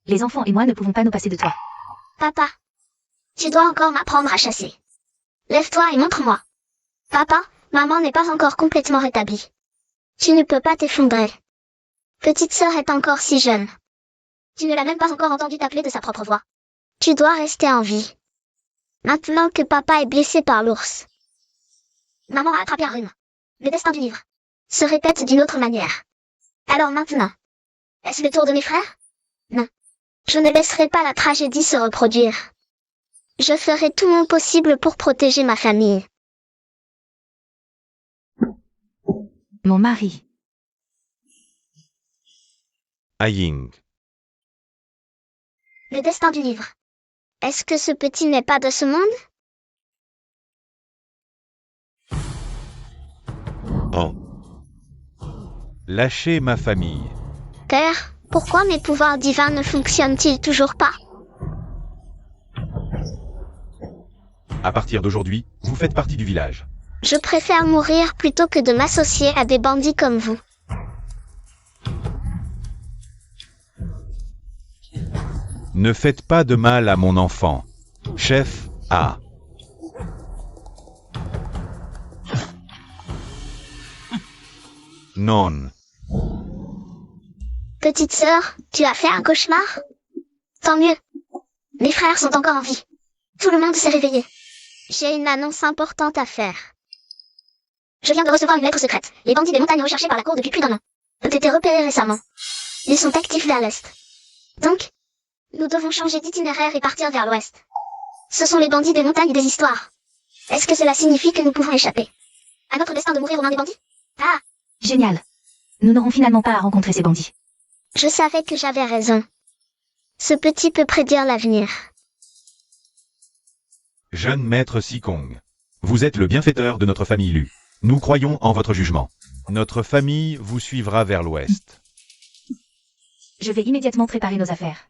Les enfants et moi ne pouvons pas nous passer de toi. Papa. Tu dois encore m'apprendre à chasser. Lève-toi et montre-moi. Papa, maman n'est pas encore complètement rétablie. Tu ne peux pas t'effondrer. Petite sœur est encore si jeune. Tu ne l'as même pas encore entendu t'appeler de sa propre voix. Tu dois rester en vie. Maintenant que papa est blessé par l'ours. Maman a attrapé un rhume. Le destin du livre se répète d'une autre manière. Alors maintenant, est-ce le tour de mes frères? Non. Je ne laisserai pas la tragédie se reproduire. Je ferai tout mon possible pour protéger ma famille. Mon mari. Ying. Le destin du livre. Est-ce que ce petit n'est pas de ce monde? Oh. Lâchez ma famille. Père, pourquoi mes pouvoirs divins ne fonctionnent-ils toujours pas? À partir d'aujourd'hui, vous faites partie du village. Je préfère mourir plutôt que de m'associer à des bandits comme vous. Ne faites pas de mal à mon enfant. Chef A. Non. Petite sœur, tu as fait un cauchemar? Tant mieux. Mes frères sont encore en vie. Tout le monde s'est réveillé. J'ai une annonce importante à faire. Je viens de recevoir une lettre secrète. Les bandits des montagnes recherchés par la cour depuis plus d'1 an ont été repérés récemment. Ils sont actifs vers l'est. Donc, nous devons changer d'itinéraire et partir vers l'ouest. Ce sont les bandits des montagnes des histoires. Est-ce que cela signifie que nous pouvons échapper à notre destin de mourir aux mains des bandits? Ah! Génial. Nous n'aurons finalement pas à rencontrer ces bandits. Je savais que j'avais raison. Ce petit peut prédire l'avenir. Jeune maître Sikong. Vous êtes le bienfaiteur de notre famille Lu. Nous croyons en votre jugement. Notre famille vous suivra vers l'ouest. Je vais immédiatement préparer nos affaires.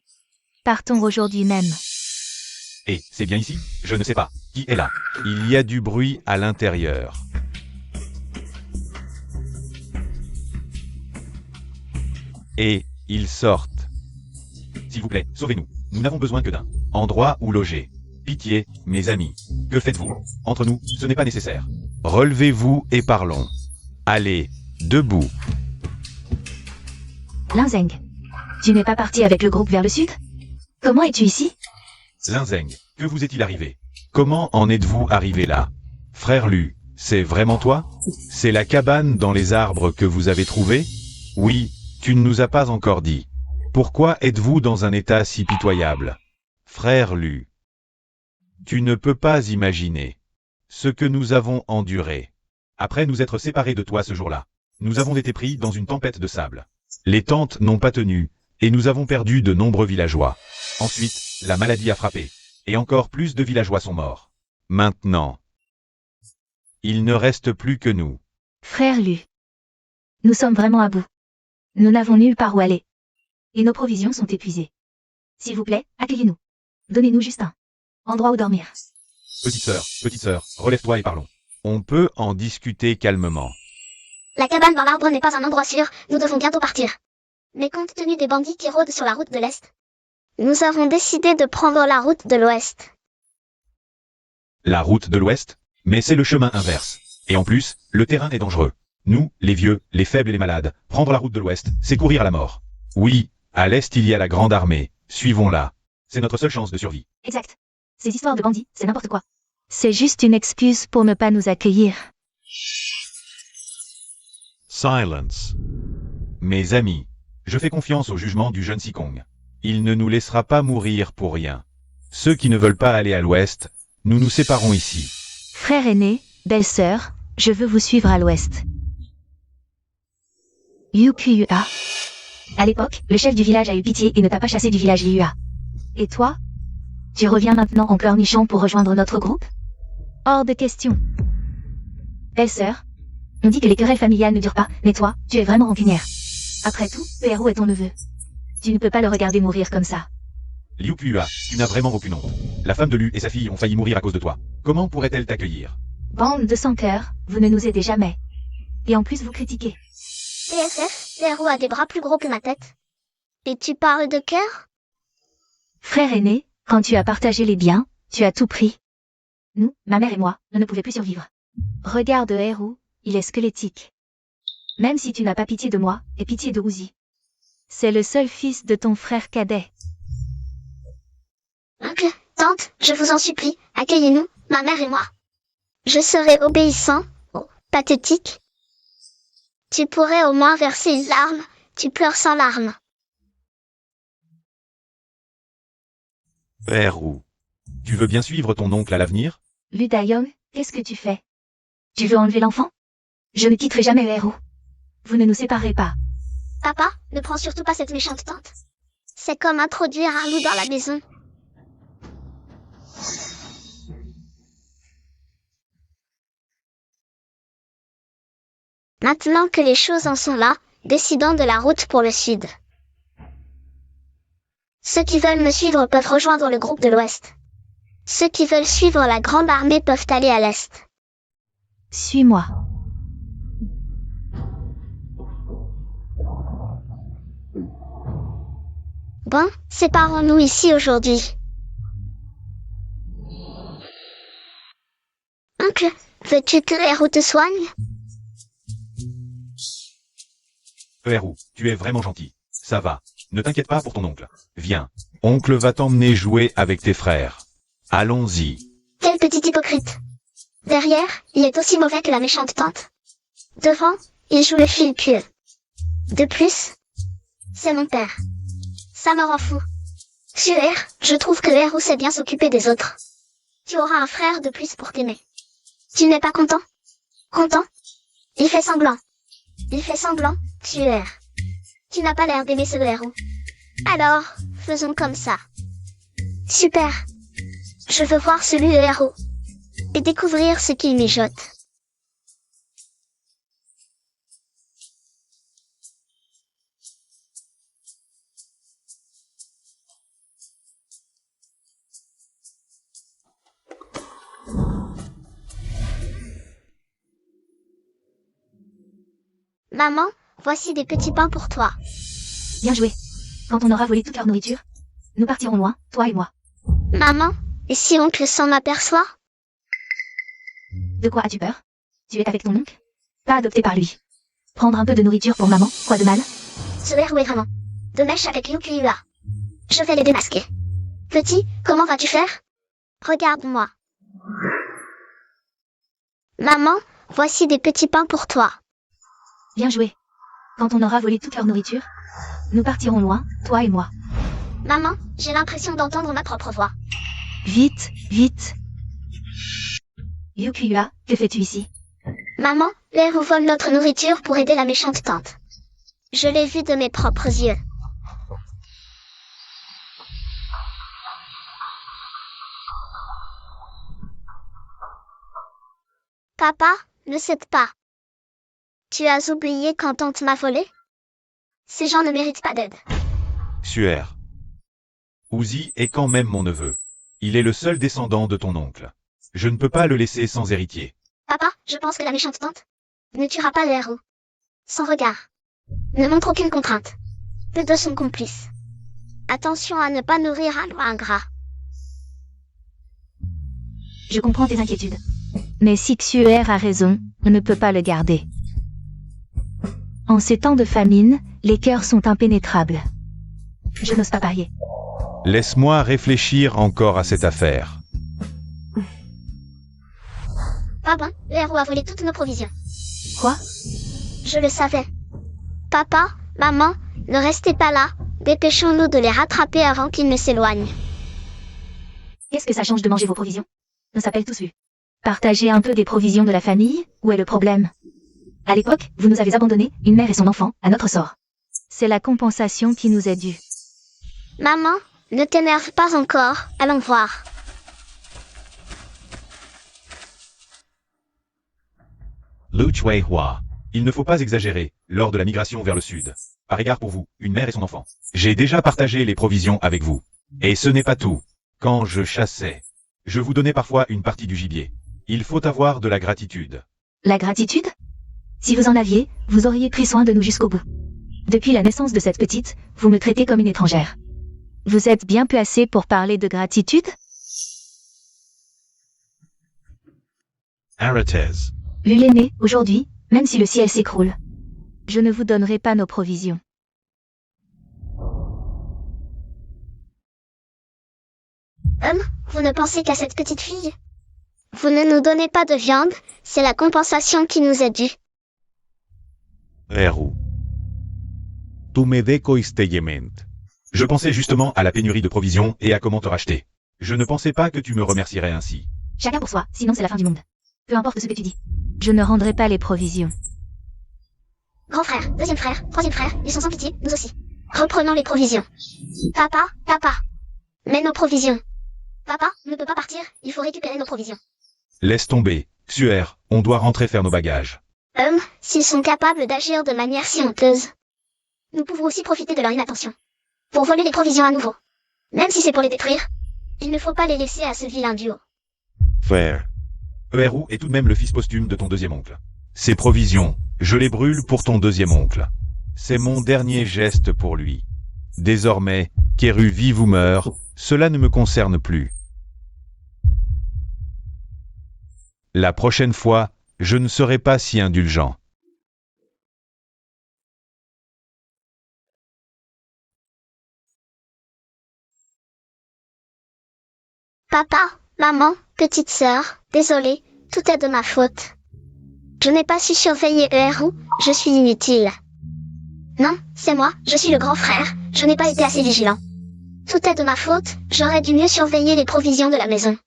Partons aujourd'hui même. Et c'est bien ici? Je ne sais pas. Qui est là? Il y a du bruit à l'intérieur. Et ils sortent. S'il vous plaît, sauvez-nous. Nous n'avons besoin que d'un endroit où loger. Pitié, mes amis. Que faites-vous? Entre nous, ce n'est pas nécessaire. Relevez-vous et parlons. Allez, debout. Linzeng. Tu n'es pas parti avec le groupe vers le sud? Comment es-tu ici? Linzeng, que vous est-il arrivé? Comment en êtes-vous arrivé là? Frère Lu, c'est vraiment toi? C'est la cabane dans les arbres que vous avez trouvée? Oui, tu ne nous as pas encore dit. Pourquoi êtes-vous dans un état si pitoyable? Frère Lu, tu ne peux pas imaginer ce que nous avons enduré. Après nous être séparés de toi ce jour-là, nous avons été pris dans une tempête de sable. Les tentes n'ont pas tenu, et nous avons perdu de nombreux villageois. Ensuite, la maladie a frappé, et encore plus de villageois sont morts. Maintenant, il ne reste plus que nous. Frère Lu. Nous sommes vraiment à bout. Nous n'avons nulle part où aller. Et nos provisions sont épuisées. S'il vous plaît, accueillez-nous. Donnez-nous juste un endroit où dormir. Petite sœur, relève-toi et parlons. On peut en discuter calmement. La cabane dans l'arbre n'est pas un endroit sûr, nous devons bientôt partir. Mais compte tenu des bandits qui rôdent sur la route de l'Est, nous avons décidé de prendre la route de l'Ouest. La route de l'Ouest? Mais c'est le chemin inverse. Et en plus, le terrain est dangereux. Nous, les vieux, les faibles et les malades, prendre la route de l'Ouest, c'est courir à la mort. Oui, à l'Est il y a la grande armée, suivons-la. C'est notre seule chance de survie. Exact. Ces histoires de bandits, c'est n'importe quoi. C'est juste une excuse pour ne pas nous accueillir. Silence. Mes amis, je fais confiance au jugement du jeune Sikong. Il ne nous laissera pas mourir pour rien. Ceux qui ne veulent pas aller à l'Ouest, nous nous séparons ici. Frère aîné, belle-sœur, je veux vous suivre à l'ouest. Yukuyua. À l'époque, le chef du village a eu pitié et ne t'a pas chassé du village Yua. Et toi? Tu reviens maintenant en pleurnichant pour rejoindre notre groupe? Hors de question. Belle-sœur, on dit que les querelles familiales ne durent pas, mais toi, tu es vraiment rancunière. Après tout, le héros est ton neveu. Tu ne peux pas le regarder mourir comme ça. Liu Kuya, tu n'as vraiment aucune honte. La femme de Lu et sa fille ont failli mourir à cause de toi. Comment pourrait-elle t'accueillir? Bande de sans-cœur, vous ne nous aidez jamais. Et en plus vous critiquez. PSF, le héros a des bras plus gros que ma tête. Et tu parles de cœur? Frère aîné, quand tu as partagé les biens, tu as tout pris. Nous, ma mère et moi, on ne pouvions plus survivre. Regarde héros, il est squelettique. Même si tu n'as pas pitié de moi, et pitié de Uzi. C'est le seul fils de ton frère cadet. Oncle, tante, je vous en supplie, accueillez-nous, ma mère et moi. Je serai obéissant, pathétique. Tu pourrais au moins verser une larme, tu pleures sans larmes. Père Wu, tu veux bien suivre ton oncle à l'avenir? Lu Dayong, qu'est-ce que tu fais? Tu veux enlever l'enfant? Je ne quitterai jamais le héros. Vous ne nous séparerez pas. Papa, ne prends surtout pas cette méchante tante. C'est comme introduire un loup dans la maison. Maintenant que les choses en sont là, décidons de la route pour le sud. Ceux qui veulent me suivre peuvent rejoindre le groupe de l'Ouest. Ceux qui veulent suivre la grande armée peuvent aller à l'Est. Suis-moi. Bon, séparons-nous ici aujourd'hui. Oncle, veux-tu que le héros te soigne? Père Wu, tu es vraiment gentil. Ça va. Ne t'inquiète pas pour ton oncle. Viens. Oncle va t'emmener jouer avec tes frères. Allons-y. Quel petit hypocrite. Derrière, il est aussi mauvais que la méchante tante. Devant, il joue le fil pieux. De plus, c'est mon père. Ça me rend fou. Suer, je trouve que le héros sait bien s'occuper des autres. Tu auras un frère de plus pour t'aimer. Tu n'es pas content? Content? Il fait semblant. Il fait semblant, Suer. Tu n'as pas l'air d'aimer ce héros. Alors, faisons comme ça. Super. Je veux voir celui de héros. Et découvrir ce qu'il mijote. Maman, voici des petits pains pour toi. Bien joué. Quand on aura volé toute leur nourriture, nous partirons loin, toi et moi. Maman, et si oncle s'en aperçoit? De quoi as-tu peur? Tu es avec ton oncle? Pas adopté par lui. Prendre un peu de nourriture pour maman, quoi de mal? Ce héros est vraiment de mèche avec Yukiyua. Je vais les démasquer. Petit, comment vas-tu faire? Regarde-moi. Maman, voici des petits pains pour toi. Bien joué. Quand on aura volé toute leur nourriture, nous partirons loin, toi et moi. Maman, j'ai l'impression d'entendre ma propre voix. Vite, vite. Yukiyua, que fais-tu ici? Maman, le héros vole notre nourriture pour aider la méchante tante. Je l'ai vu de mes propres yeux. Papa, ne cède pas. Tu as oublié quand tante m'a volé? Ces gens ne méritent pas d'aide. Suer. Uzi est quand même mon neveu. Il est le seul descendant de ton oncle. Je ne peux pas le laisser sans héritier. Papa, je pense que la méchante tante ne tuera pas le héros. Son regard ne montre aucune contrainte. Peu de son complice. Attention à ne pas nourrir un loup ingrat. Je comprends tes inquiétudes. Mais si Xuer a raison, on ne peut pas le garder. En ces temps de famine, les cœurs sont impénétrables. Je n'ose pas parier. Laisse-moi réfléchir encore à cette affaire. Ah ben, le héros a volé toutes nos provisions. Quoi? Je le savais. Papa, maman, ne restez pas là. Dépêchons-nous de les rattraper avant qu'ils ne s'éloignent. Qu'est-ce que ça change de manger vos provisions? On s'appelle tous vus. Partager un peu des provisions de la famille, où est le problème? À l'époque, vous nous avez abandonnés, une mère et son enfant, à notre sort. C'est la compensation qui nous est due. Maman, ne t'énerve pas encore. Allons voir. Lu Hua. Il ne faut pas exagérer, lors de la migration vers le sud. Par égard pour vous, une mère et son enfant. J'ai déjà partagé les provisions avec vous. Et ce n'est pas tout. Quand je chassais, je vous donnais parfois une partie du gibier. Il faut avoir de la gratitude. La gratitude? Si vous en aviez, vous auriez pris soin de nous jusqu'au bout. Depuis la naissance de cette petite, vous me traitez comme une étrangère. Vous êtes bien placé pour parler de gratitude? Arates. Vu l'aîné, aujourd'hui, même si le ciel s'écroule, je ne vous donnerai pas nos provisions. Vous ne pensez qu'à cette petite fille? Vous ne nous donnez pas de viande, c'est la compensation qui nous est due. Eru. Tu me decoistegement. Je pensais justement à la pénurie de provisions et à comment te racheter. Je ne pensais pas que tu me remercierais ainsi. Chacun pour soi, sinon c'est la fin du monde. Peu importe ce que tu dis. Je ne rendrai pas les provisions. Grand frère, deuxième frère, troisième frère, ils sont sans pitié, nous aussi. Reprenons les provisions. Papa, papa. Mais nos provisions. Papa ne peut pas partir, il faut récupérer nos provisions. Laisse tomber, Xuer, on doit rentrer faire nos bagages. S'ils sont capables d'agir de manière si honteuse, nous pouvons aussi profiter de leur inattention. Pour voler les provisions à nouveau. Même si c'est pour les détruire, il ne faut pas les laisser à ce vilain duo. Fair. Eru est tout de même le fils posthume de ton deuxième oncle. Ces provisions, je les brûle pour ton deuxième oncle. C'est mon dernier geste pour lui. Désormais, qu'Eru vive ou meure, cela ne me concerne plus. La prochaine fois, je ne serai pas si indulgent. Papa, maman, petite sœur, désolé, tout est de ma faute. Je n'ai pas su surveiller Eru, je suis inutile. Non, c'est moi, je suis le grand frère, je n'ai pas été assez vigilant. Tout est de ma faute, j'aurais dû mieux surveiller les provisions de la maison.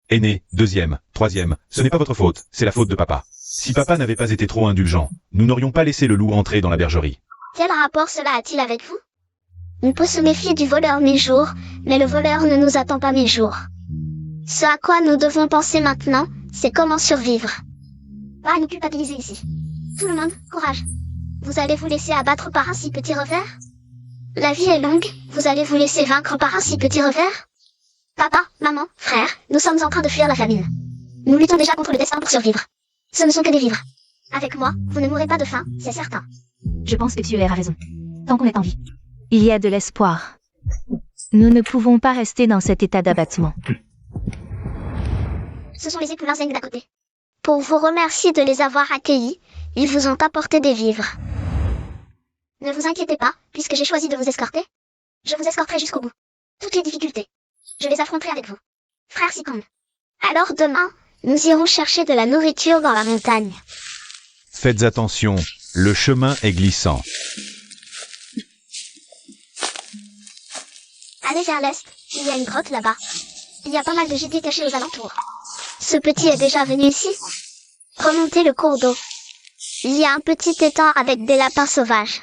Aîné, deuxième, troisième, ce n'est pas votre faute, c'est la faute de papa. Si papa n'avait pas été trop indulgent, nous n'aurions pas laissé le loup entrer dans la bergerie. Quel rapport cela a-t-il avec vous? On peut se méfier du voleur 1000 jours, mais le voleur ne nous attend pas 1000 jours. Ce à quoi nous devons penser maintenant, c'est comment survivre. Pas à nous culpabiliser ici. Tout le monde, courage. Vous allez vous laisser abattre par un si petit revers? La vie est longue, vous allez vous laisser vaincre par un si petit revers? Papa, maman, frère, nous sommes en train de fuir la famine. Nous luttons déjà contre le destin pour survivre. Ce ne sont que des vivres. Avec moi, vous ne mourrez pas de faim, c'est certain. Je pense que Xuer a raison. Tant qu'on est en vie, il y a de l'espoir. Nous ne pouvons pas rester dans cet état d'abattement. Ce sont les époux Zeng d'à côté. Pour vous remercier de les avoir accueillis, ils vous ont apporté des vivres. Ne vous inquiétez pas, puisque j'ai choisi de vous escorter. Je vous escorterai jusqu'au bout. Toutes les difficultés. Je les affronterai avec vous. Frère Sikong. Alors demain, nous irons chercher de la nourriture dans la montagne. Faites attention, le chemin est glissant. Allez vers l'est, il y a une grotte là-bas. Il y a pas mal de gibier cachés aux alentours. Ce petit est déjà venu ici. Remontez le cours d'eau. Il y a un petit étang avec des lapins sauvages.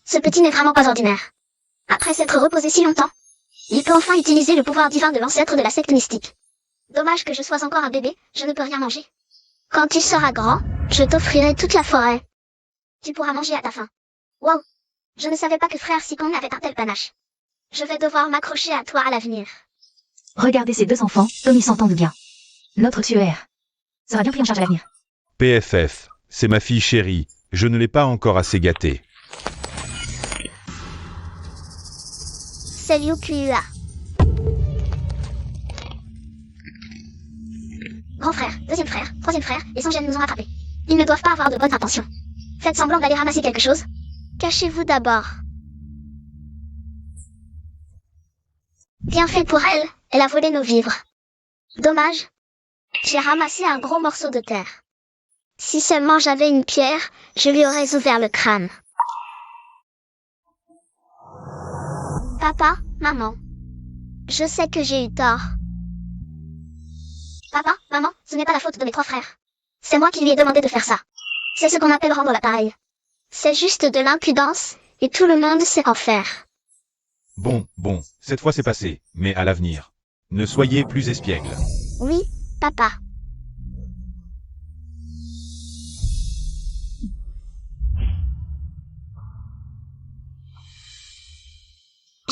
Ce petit n'est vraiment pas ordinaire. Après s'être reposé si longtemps, il peut enfin utiliser le pouvoir divin de l'ancêtre de la secte mystique. Dommage que je sois encore un bébé, je ne peux rien manger. Quand tu seras grand, je t'offrirai toute la forêt. Tu pourras manger à ta faim. Wow! Je ne savais pas que frère Sikong avait un tel panache. Je vais devoir m'accrocher à toi à l'avenir. Regardez ces deux enfants, comme ils s'entendent bien. Notre Xuer sera bien pris en charge à l'avenir. PFF, c'est ma fille chérie, Je ne l'ai pas encore assez gâté. C'est Liu Qua. Grand frère, deuxième frère, troisième frère, et Song Jian nous ont rattrapés. Ils ne doivent pas avoir de bonnes intentions. Faites semblant d'aller ramasser quelque chose. Cachez-vous d'abord. Bien fait pour elle, elle a volé nos vivres. Dommage. J'ai ramassé un gros morceau de terre. Si seulement j'avais une pierre, je lui aurais ouvert le crâne. Papa, maman. Je sais que j'ai eu tort. Papa, maman, ce n'est pas la faute de mes trois frères. C'est moi qui lui ai demandé de faire ça. C'est ce qu'on appelle rendre l'appareil. C'est juste de l'impudence, et tout le monde sait en faire. Bon, cette fois c'est passé, mais à l'avenir. Ne soyez plus espiègle. Oui, papa.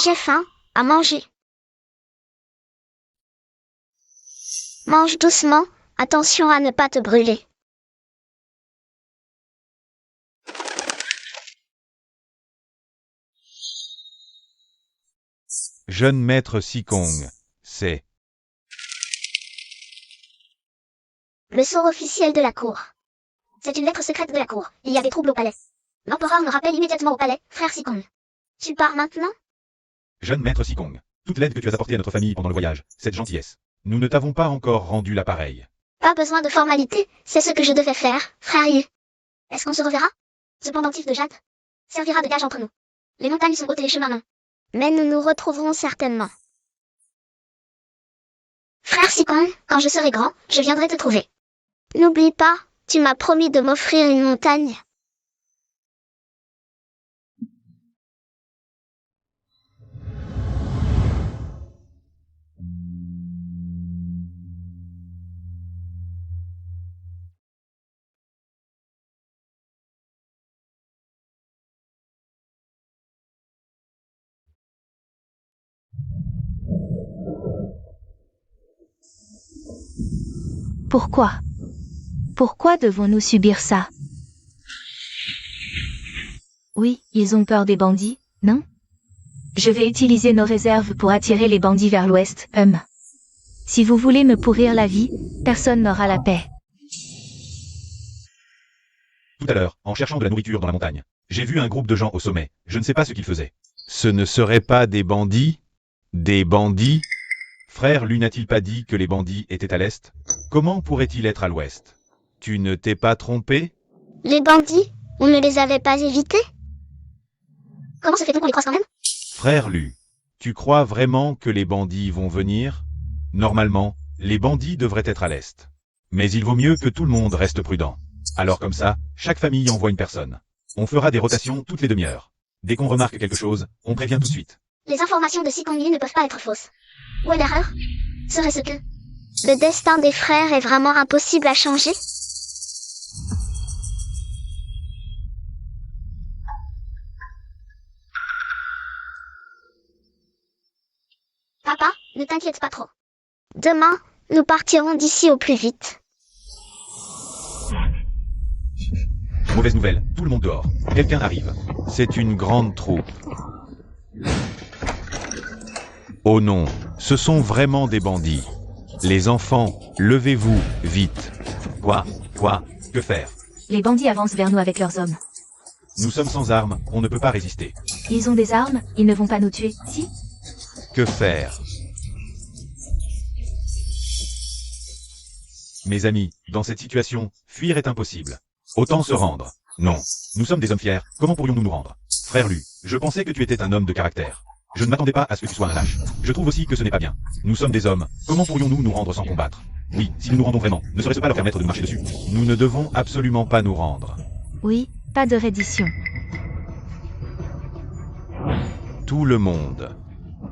J'ai faim, à manger. Mange doucement, attention à ne pas te brûler. Jeune maître Sikong, c'est... Le sort officiel de la cour. C'est une lettre secrète de la cour. Il y a des troubles au palais. L'empereur me rappelle immédiatement au palais, frère Sikong. Tu pars maintenant? Jeune maître Sikong, toute l'aide que tu as apportée à notre famille pendant le voyage, cette gentillesse. Nous ne t'avons pas encore rendu l'appareil. Pas besoin de formalité, c'est ce que je devais faire, frère Yi. Est-ce qu'on se reverra? Ce pendentif de jade servira de gage entre nous. Les montagnes sont hautes et les chemins longs. Mais nous nous retrouverons certainement. Frère Sikong, quand je serai grand, je viendrai te trouver. N'oublie pas, tu m'as promis de m'offrir une montagne. Pourquoi? Pourquoi devons-nous subir ça? Oui, ils ont peur des bandits, non? Je vais utiliser nos réserves pour attirer les bandits vers l'ouest, Si vous voulez me pourrir la vie, personne n'aura la paix. Tout à l'heure, en cherchant de la nourriture dans la montagne, j'ai vu un groupe de gens au sommet. Je ne sais pas ce qu'ils faisaient. Ce ne seraient pas des bandits? Des bandits? Frère Lu n'a-t-il pas dit que les bandits étaient à l'est? Comment pourraient-ils être à l'ouest? Tu ne t'es pas trompé? Les bandits, on ne les avait pas évités? Comment se fait-on qu'on les croise quand même? Frère Lu, tu crois vraiment que les bandits vont venir? Normalement, les bandits devraient être à l'est. Mais il vaut mieux que tout le monde reste prudent. Alors comme ça, chaque famille envoie une personne. On fera des rotations toutes les demi-heures. Dès qu'on remarque quelque chose, on prévient tout de suite. Les informations de Sikong Yi ne peuvent pas être fausses. Où est l'erreur? Serait-ce que le destin des frères est vraiment impossible à changer? Papa, ne t'inquiète pas trop. Demain, nous partirons d'ici au plus vite. Mauvaise nouvelle, tout le monde dehors. Quelqu'un arrive. C'est une grande troupe. Oh non, ce sont vraiment des bandits. Les enfants, levez-vous, vite. Quoi? Que faire? Les bandits avancent vers nous avec leurs hommes. Nous sommes sans armes, on ne peut pas résister. Ils ont des armes, ils ne vont pas nous tuer, si? Que faire? Mes amis, dans cette situation, fuir est impossible. Autant se rendre. Non, nous sommes des hommes fiers, comment pourrions-nous nous rendre? Frère Lu, je pensais que tu étais un homme de caractère. Je ne m'attendais pas à ce que tu sois un lâche. Je trouve aussi que ce n'est pas bien. Nous sommes des hommes, comment pourrions-nous nous rendre sans combattre? Oui, si nous nous rendons vraiment, ne serait-ce pas leur permettre de nous marcher dessus? Nous ne devons absolument pas nous rendre. Oui, pas de reddition. Tout le monde.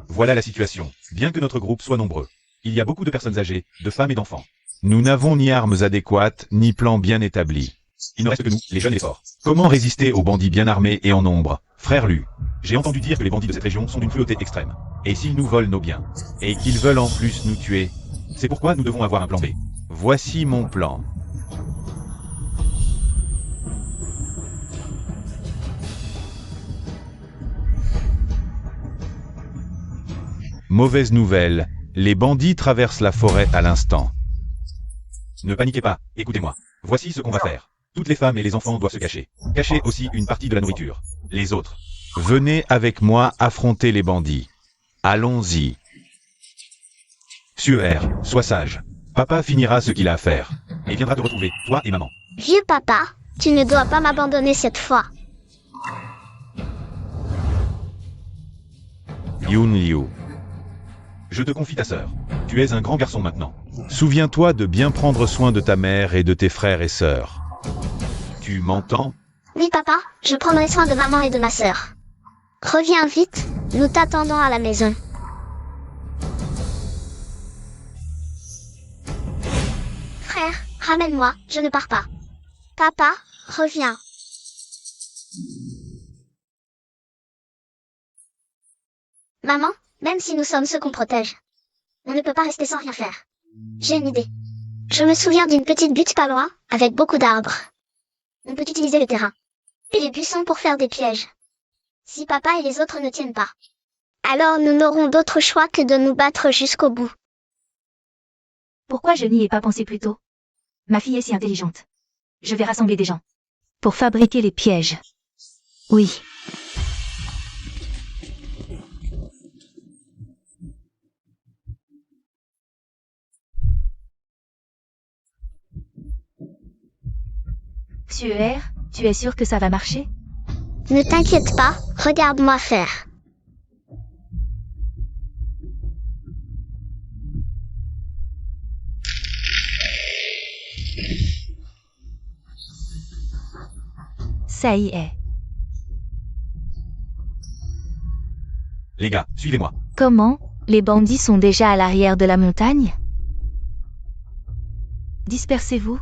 Voilà la situation, bien que notre groupe soit nombreux. Il y a beaucoup de personnes âgées, de femmes et d'enfants. Nous n'avons ni armes adéquates, ni plan bien établi. Il ne reste que nous, les jeunes et les forts. Comment résister aux bandits bien armés et en nombre? Frère Lu, j'ai entendu dire que les bandits de cette région sont d'une cruauté extrême. Et s'ils nous volent nos biens? Et qu'ils veulent en plus nous tuer? C'est pourquoi nous devons avoir un plan B. Voici mon plan. mauvaise nouvelle, les bandits traversent la forêt à l'instant. Ne paniquez pas, écoutez-moi. Voici ce qu'on va faire. Toutes les femmes et les enfants doivent se cacher. Cachez aussi une partie de la nourriture. Les autres. Venez avec moi affronter les bandits. Allons-y. Suer, sois sage. Papa finira ce qu'il a à faire. Et viendra te retrouver, toi et maman. Vieux papa, tu ne dois pas m'abandonner cette fois. Yun Liu. Je te confie ta sœur. Tu es un grand garçon maintenant. Souviens-toi de bien prendre soin de ta mère et de tes frères et sœurs. Tu m'entends? Oui papa, je prendrai soin de maman et de ma sœur. Reviens vite, nous t'attendons à la maison. Frère, ramène-moi, je ne pars pas. Papa, reviens. Maman, même si nous sommes ceux qu'on protège, on ne peut pas rester sans rien faire. J'ai une idée. Je me souviens d'une petite butte pas loin, avec beaucoup d'arbres. On peut utiliser le terrain et les buissons pour faire des pièges. Si papa et les autres ne tiennent pas, alors nous n'aurons d'autre choix que de nous battre jusqu'au bout. Pourquoi je n'y ai pas pensé plus tôt? Ma fille est si intelligente. Je vais rassembler des gens. Pour fabriquer les pièges. Oui. Suer, tu es sûr que ça va marcher? Ne t'inquiète pas, regarde-moi faire. Ça y est. Les gars, suivez-moi. Comment? Les bandits sont déjà à l'arrière de la montagne? Dispersez-vous.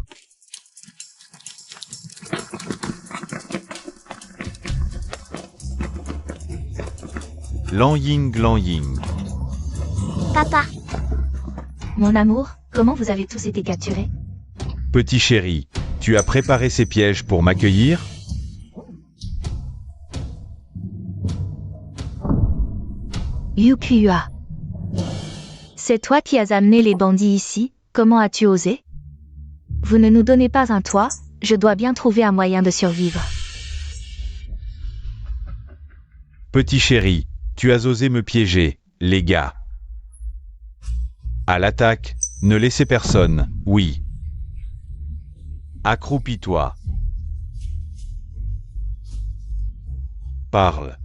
Lan Ying. Papa, Mon amour, comment vous avez tous été capturés? Petit chéri, tu as préparé ces pièges pour m'accueillir? Yukiyua. C'est toi qui as amené les bandits ici, comment as-tu osé? Vous ne nous donnez pas un toit, je dois bien trouver un moyen de survivre. Petit chéri, tu as osé me piéger, les gars. À l'attaque, ne laissez personne, oui. Accroupis-toi. Parle.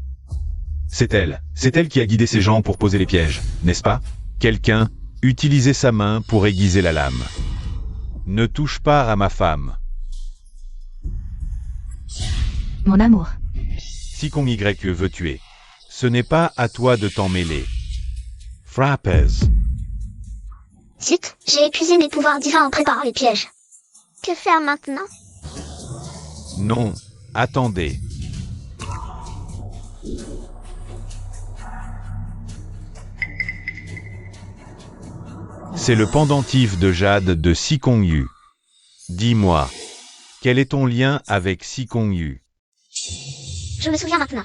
C'est elle qui a guidé ces gens pour poser les pièges, n'est-ce pas? Quelqu'un, utilisez sa main pour aiguiser la lame. Ne touche pas à ma femme. Mon amour. Sikong Y veut tuer. Ce n'est pas à toi de t'en mêler. Frappez. zut, j'ai épuisé mes pouvoirs divins en préparant les pièges. Que faire maintenant? Non, attendez. C'est le pendentif de jade de Sikong Yu. Dis-moi, quel est ton lien avec Sikong Yu? Je me souviens maintenant.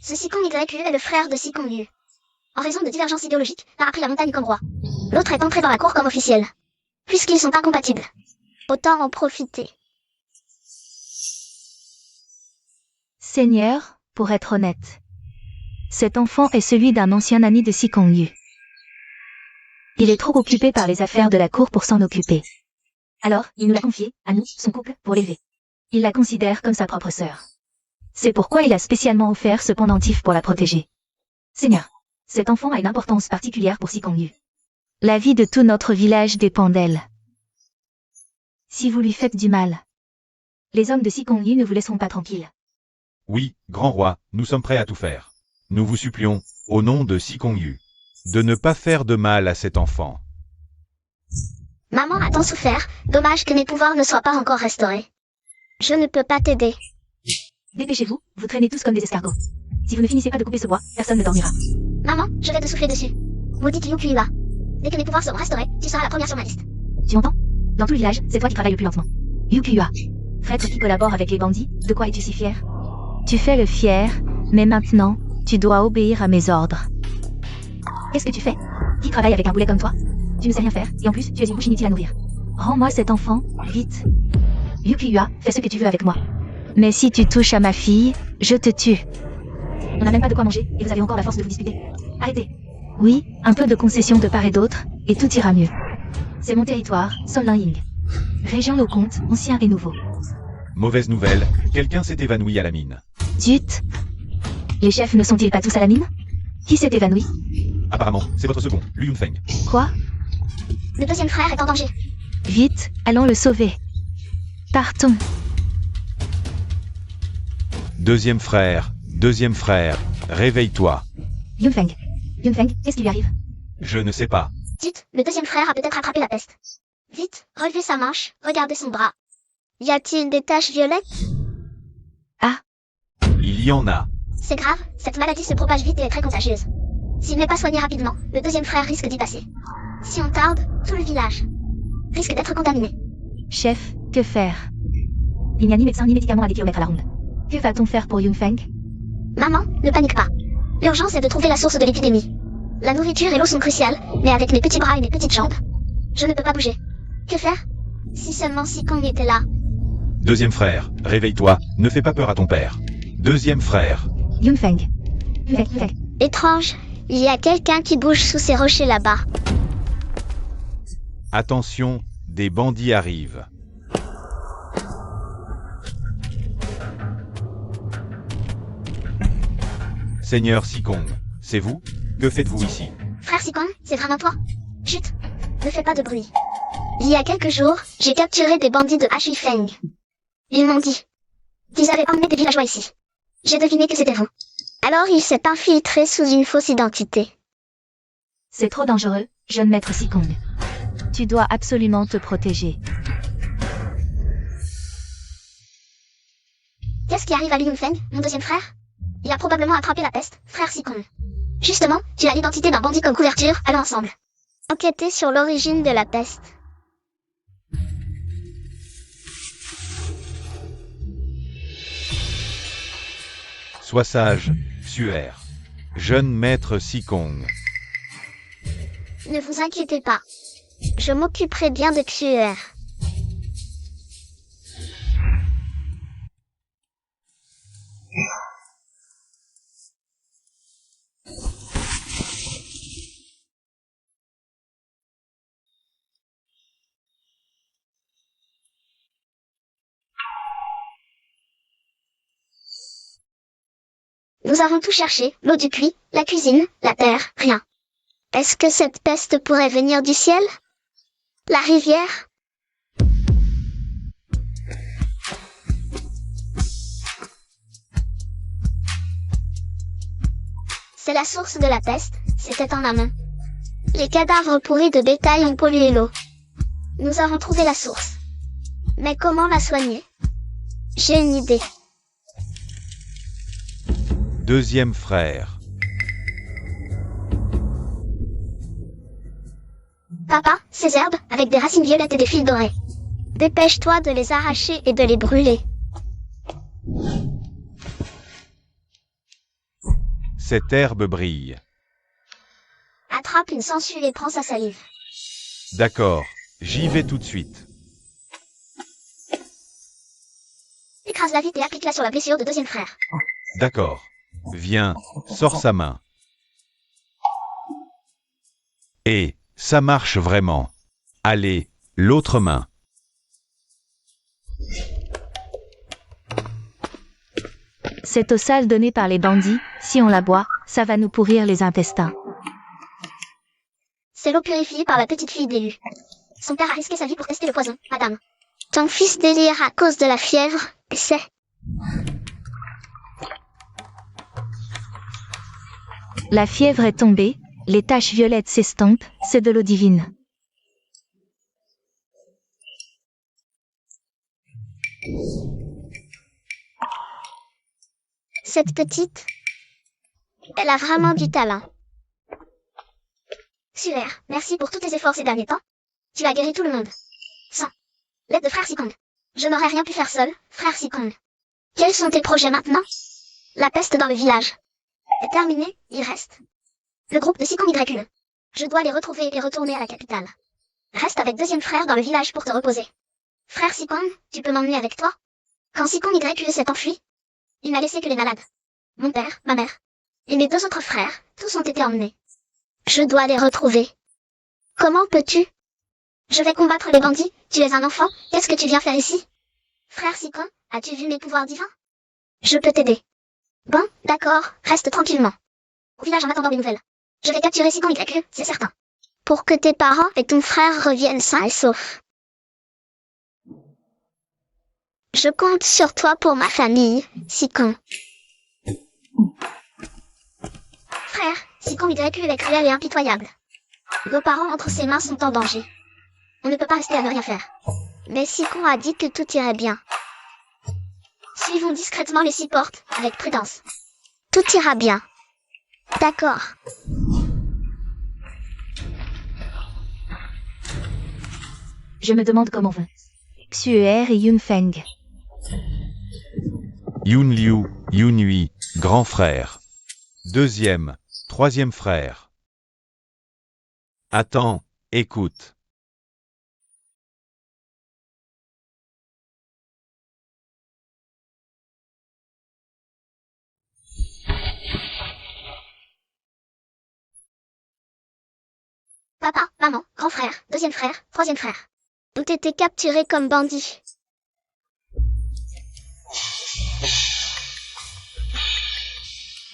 Ce Sikong YU est le frère de Sikong Yu. En raison de divergences idéologiques, l'un a pris la montagne comme roi. L'autre est entré dans la cour comme officiel. Puisqu'ils sont incompatibles, autant en profiter. Seigneur, pour être honnête, cet enfant est celui d'un ancien ami de Sikong Yu. Il est trop occupé par les affaires de la cour pour s'en occuper. Alors, il nous l'a confié, à nous, son couple, pour l'élever. Il la considère comme sa propre sœur. C'est pourquoi il a spécialement offert ce pendentif pour la protéger. Seigneur, cet enfant a une importance particulière pour Sikong Yu. La vie de tout notre village dépend d'elle. Si vous lui faites du mal, les hommes de Sikong Yu ne vous laisseront pas tranquille. Oui, grand roi, nous sommes prêts à tout faire. Nous vous supplions, au nom de Sikong Yu, de ne pas faire de mal à cet enfant. Maman a tant souffert, dommage que mes pouvoirs ne soient pas encore restaurés. Je ne peux pas t'aider. Dépêchez-vous, vous traînez tous comme des escargots. Si vous ne finissez pas de couper ce bois, personne ne dormira. Maman, je vais te souffler dessus. Maudite Yukiyua. Dès que mes pouvoirs seront restaurés, tu seras la première sur ma liste. Tu entends? Dans tout le village, c'est toi qui travailles le plus lentement. Yukiyua. Traître qui collabore avec les bandits, de quoi es-tu si fier? Tu fais le fier, mais maintenant, tu dois obéir à mes ordres. Qu'est-ce que tu fais? Qui travaille avec un boulet comme toi? Tu ne sais rien faire, et en plus, tu es une bouche inutile à nourrir. Rends-moi cet enfant, vite. Yukiyua, fais ce que tu veux avec moi. Mais si tu touches à ma fille, je te tue. On n'a même pas de quoi manger, et vous avez encore la force de vous disputer. Arrêtez. Oui, un peu de concession de part et d'autre, et tout ira mieux. C'est mon territoire, Solin Ying. Région Loconte, ancien et nouveau. Mauvaise nouvelle, quelqu'un s'est évanoui à la mine. Zut. Les chefs ne sont-ils pas tous à la mine? Qui s'est évanoui? Apparemment, c'est votre second, Lu Yunfeng. Quoi? Le deuxième frère est en danger. Vite, allons le sauver. Partons. Deuxième frère, réveille-toi. Yunfeng, qu'est-ce qui lui arrive? Je ne sais pas. Dites, le deuxième frère a peut-être attrapé la peste. Vite, relevez sa manche, regardez son bras. Y a-t-il des taches violettes? Il y en a. C'est grave, cette maladie se propage vite et est très contagieuse. S'il n'est pas soigné rapidement, le deuxième frère risque d'y passer. Si on tarde, tout le village risque d'être contaminé. Chef, que faire? Il n'y a ni médecin ni médicaments à des kilomètres à la ronde. Que va-t-on faire pour Yunfeng? Maman, ne panique pas. L'urgence est de trouver la source de l'épidémie. La nourriture et l'eau sont cruciales, mais avec mes petits bras et mes petites jambes, je ne peux pas bouger. Que faire? Si seulement Sikong était là. Deuxième frère, réveille-toi, ne fais pas peur à ton père. Deuxième frère. Yunfeng. Étrange, il y a quelqu'un qui bouge sous ces rochers là-bas. Attention, des bandits arrivent. Seigneur Sikong, c'est vous? Que faites-vous ici? Frère Sikong, c'est vraiment toi? Chut, ne fais pas de bruit. Il y a quelques jours, j'ai capturé des bandits de Huifeng. Ils m'ont dit qu'ils avaient emmené des villageois ici. J'ai deviné que c'était vous. Alors il s'est infiltré sous une fausse identité. C'est trop dangereux, jeune maître Sikong. Tu dois absolument te protéger. Qu'est-ce qui arrive à Li Yunfeng, mon deuxième frère? Il a probablement attrapé la peste, frère Sikong. Justement, tu as l'identité d'un bandit comme couverture, allons ensemble. Enquêter sur l'origine de la peste. Sois sage, Suer. Jeune maître Sikong. Ne vous inquiétez pas. Je m'occuperai bien de Xuer. Nous avons tout cherché, l'eau du puits, la cuisine, la terre, rien. Est-ce que cette peste pourrait venir du ciel? La rivière? C'est la source de la peste, c'était en amont. Les cadavres pourris de bétail ont pollué l'eau. Nous avons trouvé la source. Mais comment la soigner? J'ai une idée. Deuxième frère. Papa, ces herbes, avec des racines violettes et des fils dorés. Dépêche-toi de les arracher et de les brûler. Cette herbe brille. Attrape une sangsue et prends sa salive. D'accord, j'y vais tout de suite. Écrase-la vite et applique-la sur la blessure de deuxième frère. D'accord. Viens, sors sa main. Et, ça marche vraiment. Allez, l'autre main. Cette eau sale donnée par les bandits, si on la boit, ça va nous pourrir les intestins. C'est l'eau purifiée par la petite fille d'Élu. Son père a risqué sa vie pour tester le poison, madame. Ton fils délire à cause de la fièvre, c'est... La fièvre est tombée, les taches violettes s'estompent, c'est de l'eau divine. Cette petite, elle a vraiment du talent. Suer, merci pour tous tes efforts ces derniers temps. Tu as guéri tout le monde. Sans l'aide de frère Sikong, je n'aurais rien pu faire seul, frère Sikong. Quels sont tes projets maintenant? La peste dans le village est terminée, il reste Le groupe de Sikon YU. Je dois les retrouver et retourner à la capitale. Reste avec deuxième frère dans le village pour te reposer. Frère Sikon, tu peux m'emmener avec toi? Quand Sikon YU s'est enfui, il n'a laissé que les malades. Mon père, ma mère. Et mes deux autres frères, tous ont été emmenés. Je dois les retrouver. Comment peux-tu? Je vais combattre les bandits, tu es un enfant, qu'est-ce que tu viens faire ici? Frère Sikon, as-tu vu mes pouvoirs divins? Je peux t'aider. Bon, d'accord, reste tranquillement. Au village en attendant des nouvelles. Je vais capturer Sikon YU, c'est certain. Pour que tes parents et ton frère reviennent sains et saufs. Je compte sur toi pour ma famille, Sikon. Frère, Sikon YU est cruel et impitoyable. Nos parents entre ses mains sont en danger. On ne peut pas rester à ne rien faire. Mais Sikon a dit que tout irait bien. Suivons discrètement les 6 portes, avec prudence. Tout ira bien. D'accord. Je me demande comment vont Xuer et Yunfeng. Yun Liu, Yun Hui, grand frère. Deuxième, troisième frère. Attends, écoute. Papa, maman, grand frère, deuxième frère, troisième frère. Ont été capturés comme bandits.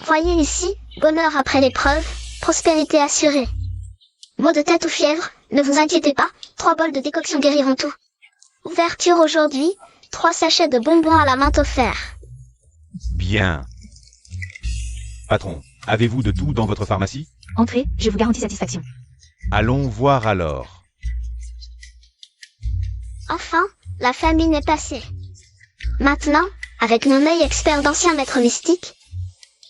Voyez ici, bonheur après l'épreuve, prospérité assurée. Maux de tête ou fièvre, ne vous inquiétez pas, 3 bols de décoction guériront tout. Ouverture aujourd'hui, 3 sachets de bonbons à la menthe offerts. Bien. Patron, avez-vous de tout dans votre pharmacie? Entrez, je vous garantis satisfaction. Allons voir alors. Enfin, la famine est passée. Maintenant, avec mon œil expert d'ancien maître mystique,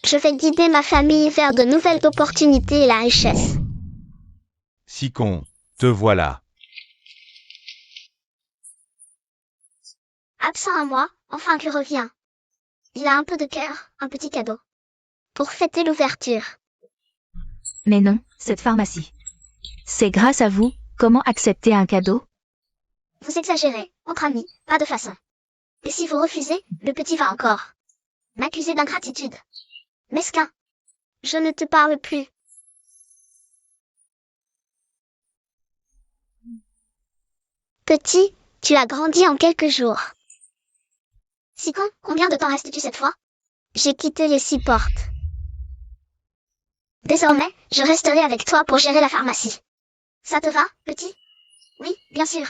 je vais guider ma famille vers de nouvelles opportunités et la richesse. Sikon, te voilà. Absent un mois, enfin qu'il revient. Il a un peu de cœur, un petit cadeau. Pour fêter l'ouverture. Mais non, cette pharmacie. C'est grâce à vous, comment accepter un cadeau? Vous exagérez, entre amis, pas de façon. Et si vous refusez, le petit va encore m'accuser d'ingratitude. Mesquin. Je ne te parle plus. Petit, tu as grandi en quelques jours. Sikon, combien de temps restes-tu cette fois? J'ai quitté les 6 portes. Désormais, je resterai avec toi pour gérer la pharmacie. Ça te va, petit? Oui, bien sûr.